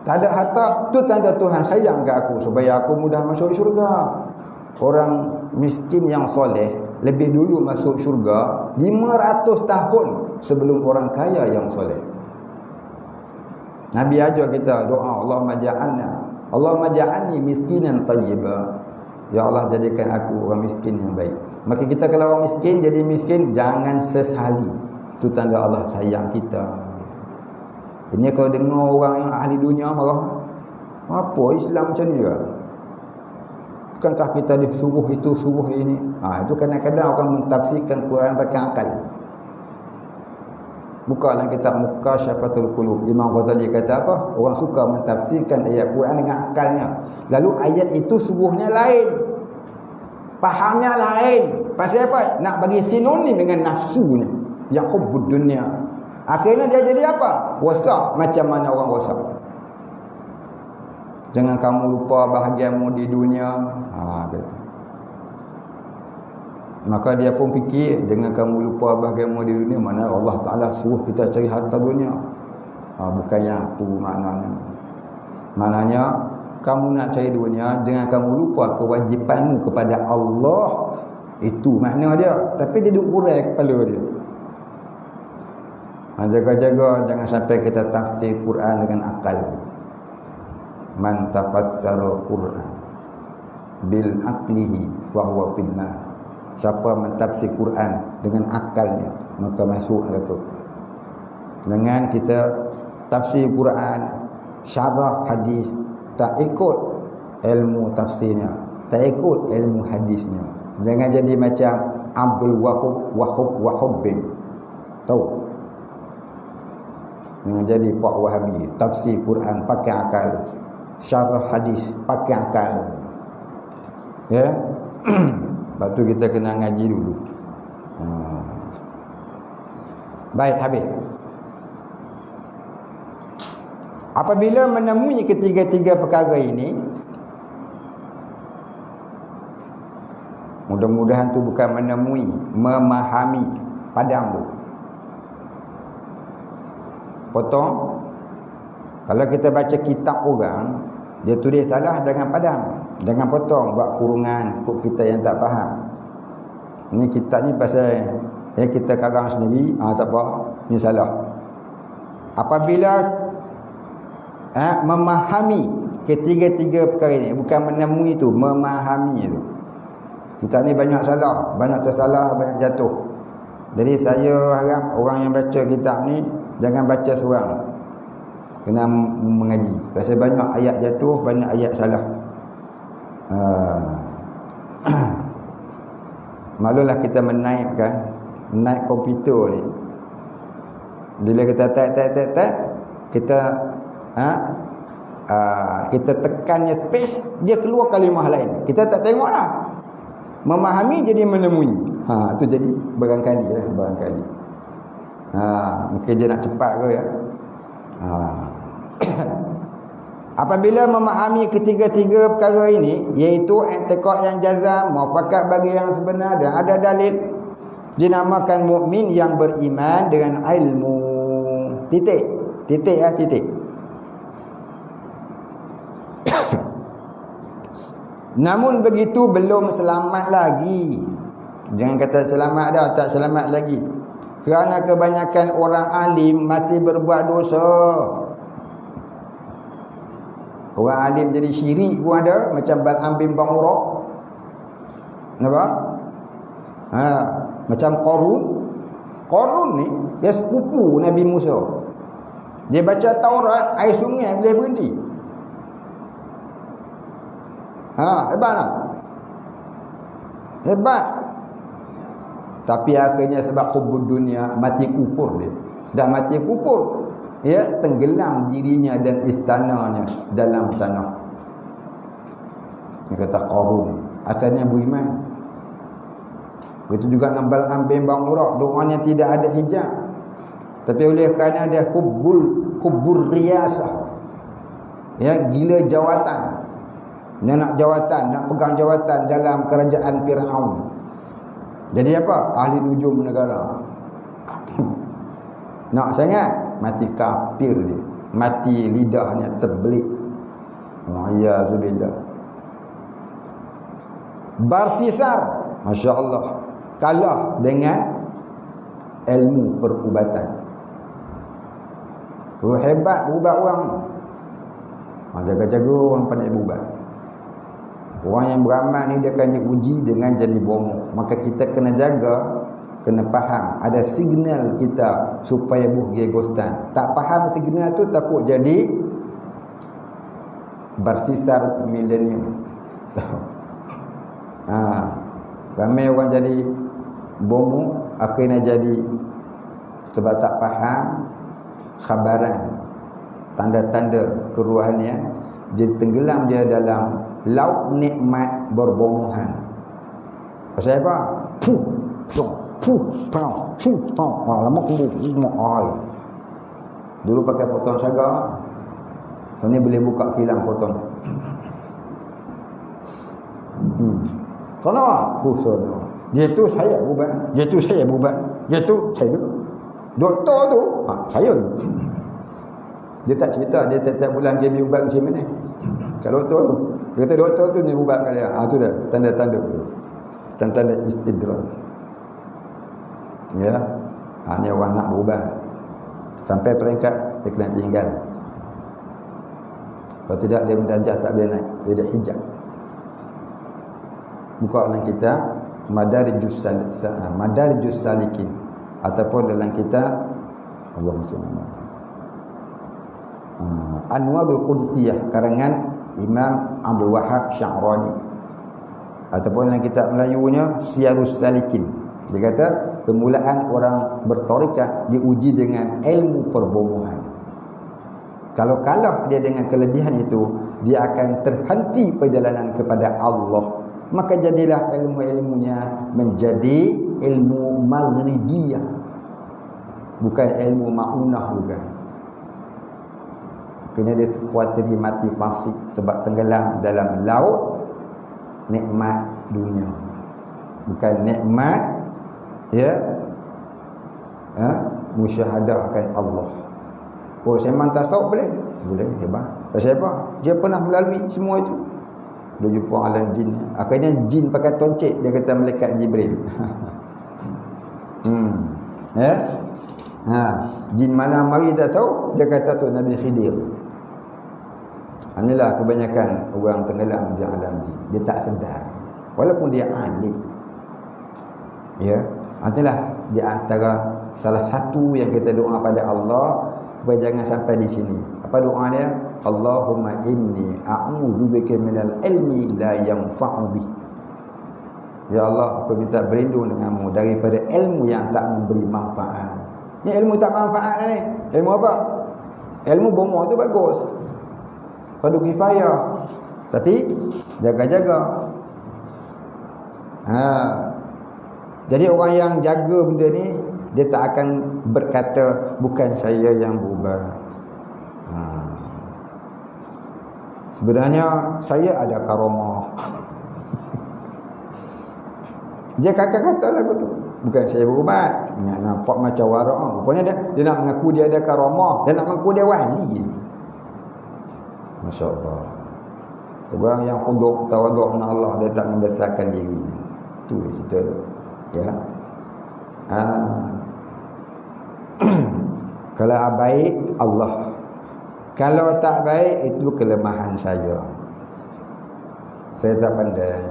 Tak ada harta, tu tanda Tuhan sayang ke aku supaya aku mudah masuk syurga. Orang miskin yang soleh lebih dulu masuk syurga 500 tahun sebelum orang kaya yang soleh. Nabi ajar kita doa, Allahumma ja'alni miskinan tayyiba. Ya Allah, jadikan aku orang miskin yang baik. Maka kita kalau orang miskin jadi miskin, jangan sesali. Itu tanda Allah sayang kita. Ini kalau dengar orang yang ahli dunia marah, apa Islam macam ni ke? Bukankah kita disuruh itu, suruh ini? Itu kadang-kadang orang mentafsirkan Quran pakai akal. Bukalah kitab Mukasyafatul Qulub. Imam Ghazali kata apa? Orang suka mentafsirkan ayat Quran dengan akalnya. Lalu ayat itu suruhnya lain, fahamnya lain. Pasal apa? Nak bagi sinonim dengan nafsunya, yang hubbud dunia. Akhirnya dia jadi apa? Wasak. Macam mana orang wasak? Jangan kamu lupa bahagiamu di dunia. Kata. Maka dia pun fikir, jangan kamu lupa bahagiamu di dunia. Mana Allah Ta'ala suruh kita cari harta dunia. Bukan yang tu maknanya. Maknanya, kamu nak cari dunia, jangan kamu lupa kewajipanmu kepada Allah. Itu makna dia. Tapi dia duduk kurai kepala dia. Jaga-jaga jangan sampai kita tafsir Quran dengan akal. Man tafassara Quran bil aqlihi fa huwa finnar. Siapa mentafsir Quran dengan akalnya, maka masuk neraka. Jangan kita tafsir Quran, syarah hadis, tak ikut ilmu tafsirnya, tak ikut ilmu hadisnya. Jangan jadi macam Abdul Wahhab bin. Tahu? Jangan jadi Pak Wahabi, tafsir Quran pakai akal, syarah hadis pakai akal. Ya. Lepas tu kita kena ngaji dulu. Baik, habis. Apabila menemui ketiga-tiga perkara ini, mudah-mudahan tu bukan menemui, memahami. Padam tu. Potong. Kalau kita baca kitab orang, dia tulis salah, jangan padam. Jangan potong, buat kurungan kod kita yang tak faham. Ini kitab ni pasal kita karang sendiri, tak apa, ni salah. Apabila memahami ketiga-tiga perkara ini, bukan menemui tu, memahami tu. Kita ni banyak salah, banyak tersalah, banyak jatuh. Jadi saya harap orang yang baca kitab ni jangan baca seorang, kena mengaji. Pasal banyak ayat jatuh, banyak ayat salah. Maklumlah kita menaik komputer ni. Bila kita type, kita kita tekannya space, dia keluar kalimah lain. Kita tak tengok lah. Memahami jadi menemui. Itu jadi barangkali. Mungkin dia nak cepat ke ya. Apabila memahami ketiga-tiga perkara ini, iaitu i'tiqad yang jazam, muafakat bagi yang sebenar dan ada dalil, dinamakan mukmin yang beriman dengan ilmu. Titik. Namun begitu belum selamat lagi. Jangan kata selamat dah, tak selamat lagi. Kerana kebanyakan orang alim masih berbuat dosa. Orang alim jadi syirik pun ada, macam Bal'am bin Ba'urah. Nampak? Macam Qarun ni, dia sepupu Nabi Musa. Dia baca Taurat, air sungai boleh berhenti. Hebat tak? Hebat. Tapi akhirnya sebab hubud dunia, mati kufur dia. Dan mati kufur, ya, tenggelam dirinya dan istananya dalam tanah. Dia kata Qarun, asalnya beriman. Begitu juga dengan Bal'am bin Ba'urah, doanya tidak ada hijab. Tapi oleh kerana dia hubur riyasah, ya, gila jawatan. Dia nak jawatan, nak pegang jawatan dalam kerajaan Firaun. Jadi apa? Ahli nujum negara. Nak sangat, mati kafir dia. Mati lidahnya terbelit. Wa'iyyazubillah. Barsisar, Masya Allah, kalah dengan ilmu perubatan. Hebat berubat orang. Jaga-jaga orang pandai berubat. Orang yang beramal ni dia akan diuji dengan jadi bomoh. Maka kita kena jaga, kena faham. Ada signal kita supaya buh gegostan. Tak faham signal tu takut jadi barsisar milenium. Ramai orang jadi bomoh, akhirnya jadi sebab tak faham khabaran, tanda-tanda keruhanian, jadi tenggelam dia dalam laut nikmat berbomohan. Pasal apa? Lama kumpul air. Dulu pakai potong saga, ni boleh buka kilang potong. Sana, dia tu saya bubat, dia tu saya bubat, dia tu saya. Doktor tu, saya. Dia tak cerita, dia tiap-tiap bulan dia beli ubat macam mana. Kalau doktor tu, dia kata doktor tu ni ubat kalian. Tu dah tanda-tanda tu. Tanda-tanda istidrak. Ya. Ni orang nak berubat. Sampai peringkat dia kena tinggal. Kalau tidak dia mendarjah tak boleh naik. Dia dah hijab. Buka dalam kitab Madarijus Salikin ataupun dalam kitab Allahumma salli Anwarul Qudsiyah karangan Imam Abdul Wahab Sya'rani, ataupun dalam kitab Melayunya Siyarus Salikin. Dia kata permulaan orang bertarekat diuji dengan ilmu perbomohan. Kalau kalah dia dengan kelebihan itu, dia akan terhenti perjalanan kepada Allah. maka jadilah ilmu-ilmunya menjadi ilmu maghribiyah, bukan ilmu ma'unah, bukan. Kena dia khawatiri mati fasik sebab tenggelam dalam laut nikmat dunia, bukan nikmat musyahadah akan Allah. Oh, sembang tasawuf boleh? Boleh, hebat. Pasal apa? Dia pernah melalui semua itu. Dia jumpa alam jin. Akhirnya jin pakai toncek, dia kata malaikat Jibril. Jin mana mari tak tahu, dia kata tu Nabi Khidir. Inilah kebanyakan orang tenggelam di alam jin. Dia tak sedar. Walaupun dia alim. Ya, itulah di antara salah satu yang kita doa pada Allah supaya jangan sampai di sini. Apa doa dia? Allahumma inni a'udzubika minal ilmi la yanfa'u bi. Ya Allah, aku minta berlindung denganmu daripada ilmu yang tak memberi manfaat. Ni ilmu tak manfaat ni. Ilmu apa? Ilmu bomoh tu bagus. Fardu kifayah. Tapi jaga-jaga. Jadi orang yang jaga benda ni, dia tak akan berkata bukan saya yang berubah. Sebenarnya saya ada karamah. Dia kata lagu tu, bukan saya berubat. Nampak macam warak. Rupanya dia nak mengaku dia ada karamah, dia nak mengaku dia wali. Masya-Allah. Seorang yang khuduk tawaduk dengan Allah, dia tak membesarkan diri. Tu cerita tu. Ya. Kalau baik Allah, kalau tak baik itu kelemahan saya. Saya tak pandai.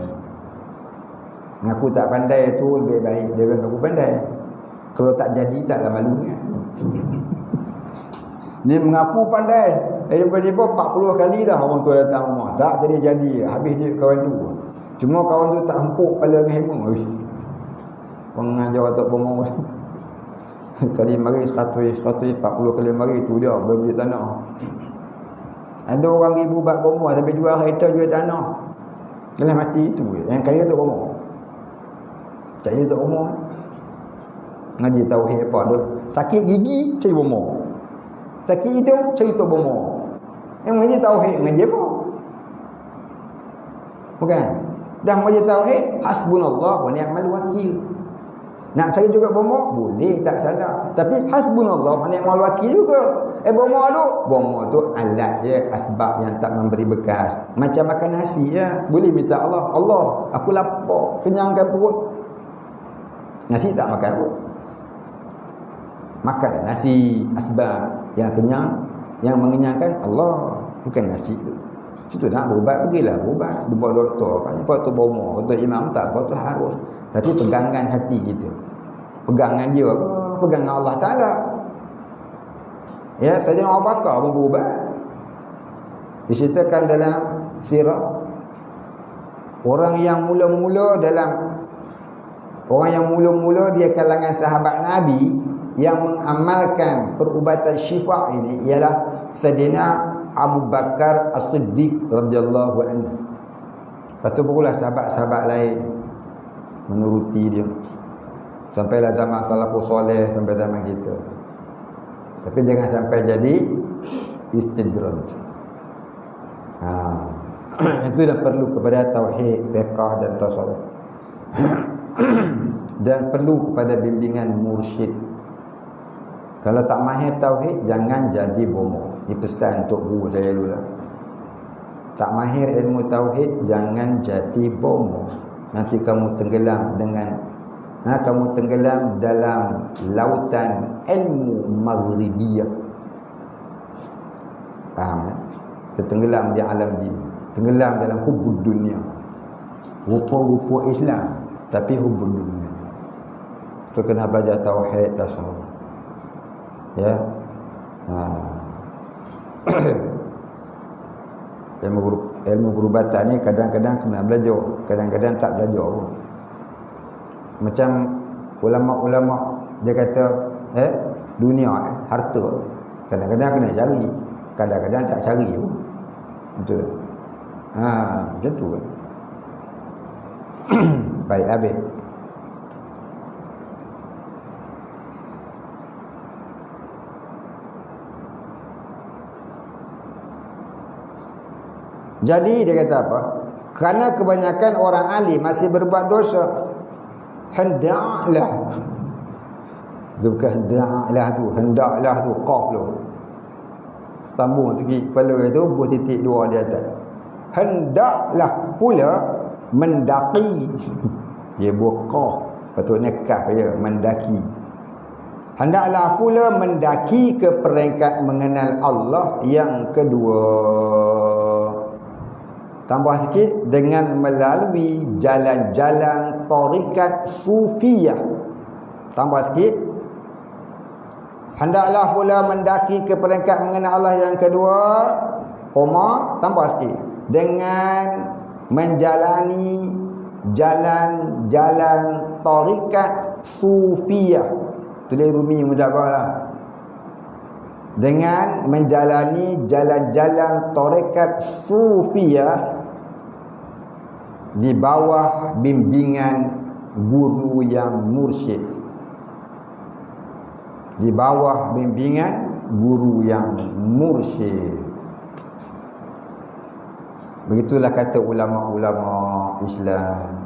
Mengaku tak pandai itu lebih baik daripada mengaku pandai. Kalau tak jadi taklah malunya. Ni mengaku pandai, tiba-tiba 40 kali dah orang tu datang rumah, tak jadi. Habis dia kawan tu. Cuma kawan tu tak empuk kepala dengan hemung. Pengajar atuk bomoh. Kali mari 140 kali mari tu dia beli tanah. Ada orang ribu bab bomoh tapi jual kereta jual tanah. Kena mati itu. Yang kaya tu bomoh. Cari tu bomoh. Ngaji tauhid apa tu? Sakit gigi cari bomoh. Sakit hidung cari tu bomoh. Yang ngaji tauhid ngaji apa? Bukan. Dah ngaji tauhid hasbunallah wa ni'mal wakil. Nak cari juga bomoh? Boleh, tak salah. Tapi hasbunallah wa ni'mal wakil juga. Bomoh tu alat je, asbab yang tak memberi bekas. Macam makan nasi ya. Boleh minta Allah, Allah, aku lapar, kenyangkan perut. Nasi tak makan pun. Makan nasi, asbab yang kenyang, yang mengenyangkan Allah, bukan nasi tu. Situ nak berubat, pergilah berubat. Dia buat doktor kan. Apa tu bomoh, kata imam tak, apa tu harus. Tapi pegangan hati kita. Pegangan dia apa? Pegangan Allah Ta'ala. Ya, Sayyidina Abu Bakar pun berubat. Diceritakan dalam sirah. Orang yang mula-mula dia kalangan sahabat Nabi yang mengamalkan perubatan syifa ini ialah Sayyidina Abu Bakar As-Siddiq radhiyallahu anhu. Lepas tu barulah sahabat-sahabat lain menuruti dia. Sampailah zaman salafus soleh, sampai zaman kita. Tapi jangan sampai jadi istidraj. Itu dah perlu kepada tauhid, fiqh dan tasawuf. Dan perlu kepada bimbingan mursyid. Kalau tak mahir tauhid, jangan jadi bomoh. Ini pesan untuk guru saya dulu lah. Tak mahir ilmu tauhid, jangan jadi bomoh. Nanti kamu tenggelam dalam lautan ilmu maghribiyah. Faham ya? Dia tenggelam di alam jin, tenggelam dalam hubud dunia, rupa-rupa Islam tapi hubud dunia. Tu kena belajar tauhid tasawuf. Ya. Ilmu perubatan ni kadang-kadang kena belajar, kadang-kadang tak belajar pun. Macam ulama-ulama dia kata dunia harta, kadang-kadang kena cari, kadang-kadang tak cari pun. Betul. Macam tu kan. Baik, habis. Jadi dia kata apa? Kerana kebanyakan orang alim masih berbuat dosa, hendaklah, bukan hendaklah tu qaf tu, sambung sikit kepala itu, buah titik dua di atas. Hendaklah pula mendaki. Dia buah qaf, patutnya kaf ya, mendaki. Hendaklah pula mendaki ke peringkat mengenal Allah yang kedua. Tambah sikit, dengan melalui jalan-jalan tarikat sufiyah. Tambah sikit, hendaklah pula mendaki ke peringkat mengenal Allah yang kedua, koma, tambah sikit, dengan menjalani jalan-jalan tarikat sufiyah. Tulis Rumi Mujabbah lah. Dengan menjalani jalan-jalan tarikat sufiyah di bawah bimbingan guru yang mursyid. Di bawah bimbingan guru yang mursyid. Begitulah kata ulama-ulama Islam.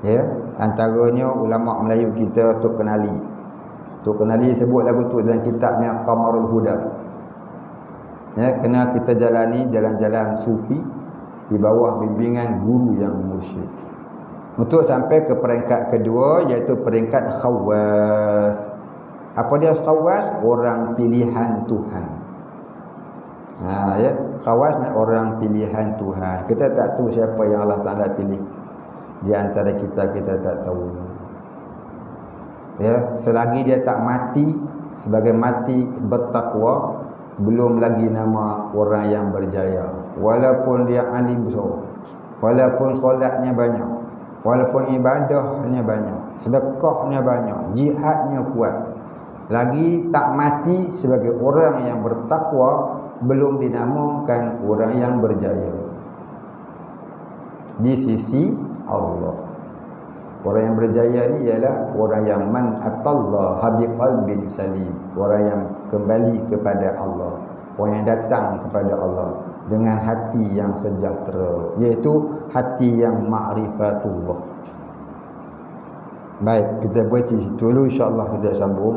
Ya, antaranya ulama Melayu kita, Tok Kenali. Tok Kenali sebut lagu tu dalam kitabnya Qamarul Huda. Ya, kena kita jalani jalan-jalan sufi di bawah bimbingan guru yang mursyid. Untuk sampai ke peringkat kedua, iaitu peringkat khawas. Apa dia khawas? Orang pilihan Tuhan. Ya, khawas orang pilihan Tuhan. Kita tak tahu siapa yang Allah Ta'ala pilih. Di antara kita tak tahu. Ya, selagi dia tak mati sebagai mati bertakwa, belum lagi nama orang yang berjaya. Walaupun dia alim besar, walaupun solatnya banyak, walaupun ibadahnya banyak, sedekahnya banyak, jihadnya kuat, lagi tak mati sebagai orang yang bertakwa, belum dinamakan orang yang berjaya di sisi Allah. Orang yang berjaya ni ialah orang yang man atallaha biqalbin salim, orang yang kembali kepada Allah, orang yang datang kepada Allah dengan hati yang sejahtera, iaitu hati yang ma'rifatullah. Baik, kita berhenti situ dulu, insya-Allah kita sambung.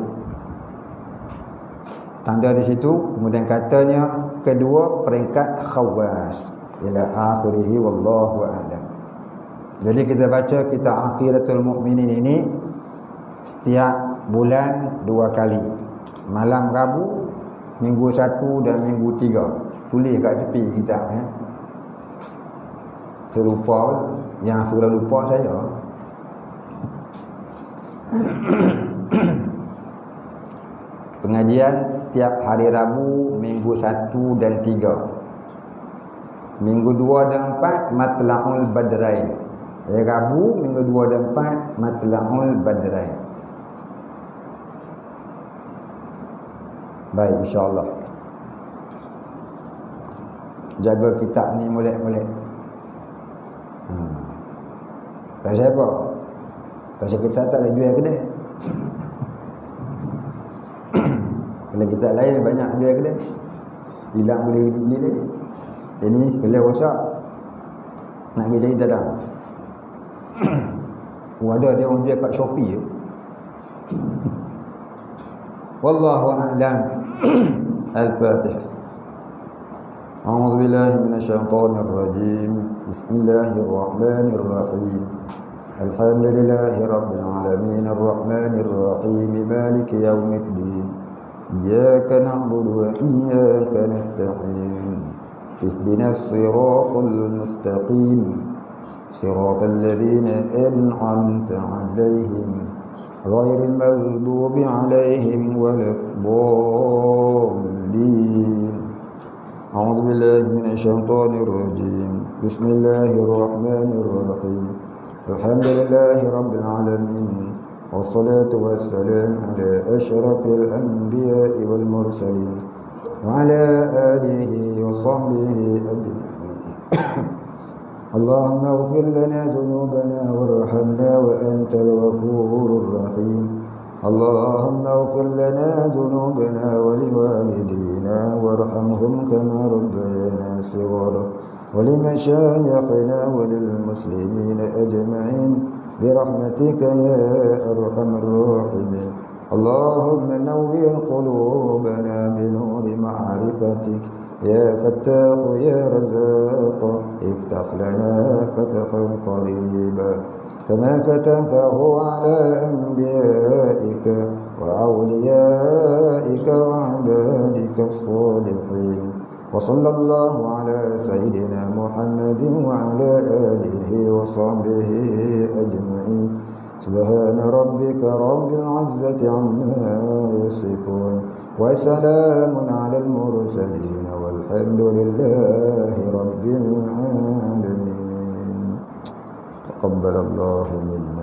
Tanda di situ, kemudian katanya kedua peringkat khawas ila akhirih wallahu a'lam. Jadi kita baca kitab Aqidatul Mukminin ini setiap bulan 2 kali. Malam Rabu, minggu 1 dan minggu 3. Tulis kat tepi kitab ya. Terlupa, yang sudah lupa saya. Pengajian setiap hari Rabu, minggu 1 dan 3. Minggu 2 dan 4 Matla'ul Badrain. Hari Rabu, minggu 2 dan 4 Matla'ul Badrain. Baik, insya-Allah. Jaga kitab ni molek-molek. Pasal apa? Pasal kita tak boleh jual kedai. Kalau kita lain banyak jual kedai, hilang boleh beli ni. Ini kalau rosak nak pergi cari tak ada. Ada dia orang jual kat Shopee. Wallahu a'lam. Al-Fatihah. A'udzu billahi minasyaitonir rajim. Bismillahirrahmanirrahim. Alhamdulillahi rabbil alamin arrahmanir rahim maliki yaumiddin. Iyyaka na'budu wa iyyaka nasta'in. Ihdinas siratal mustaqim. Siratal ladzina an'amta 'alaihim ghairil maghdubi 'alaihim waladdallin. A'udzu billahi minasyaitonir rajim. Bismillahirrahmanir rahim. Alhamdulillahi rabbil alamin. Wassalatu wassalamu ala asyrafil anbiya'i wal mursalin wa ala alihi wa sahbihi ajma'in. اللهم اغفر لنا ذنوبنا وارحمنا وأنت الغفور الرحيم اللهم اغفر لنا ذنوبنا ولوالدينا وارحمهم كما ربيانا صغارا ولمشايخنا وللمسلمين أجمعين برحمتك يا أرحم الراحمين اللهم نور قلوبنا بنور معرفتك يا فتاح يا رزاق افتح لنا فتحا قريبا كما فتحته على أنبيائك وأوليائك وعبادك الصالحين وصلى الله على سيدنا محمد وعلى آله وصحبه أجمعين سبحان ربك رب العزة عما يصفون وسلام على المرسلين والحمد لله رب العالمين تقبل الله منا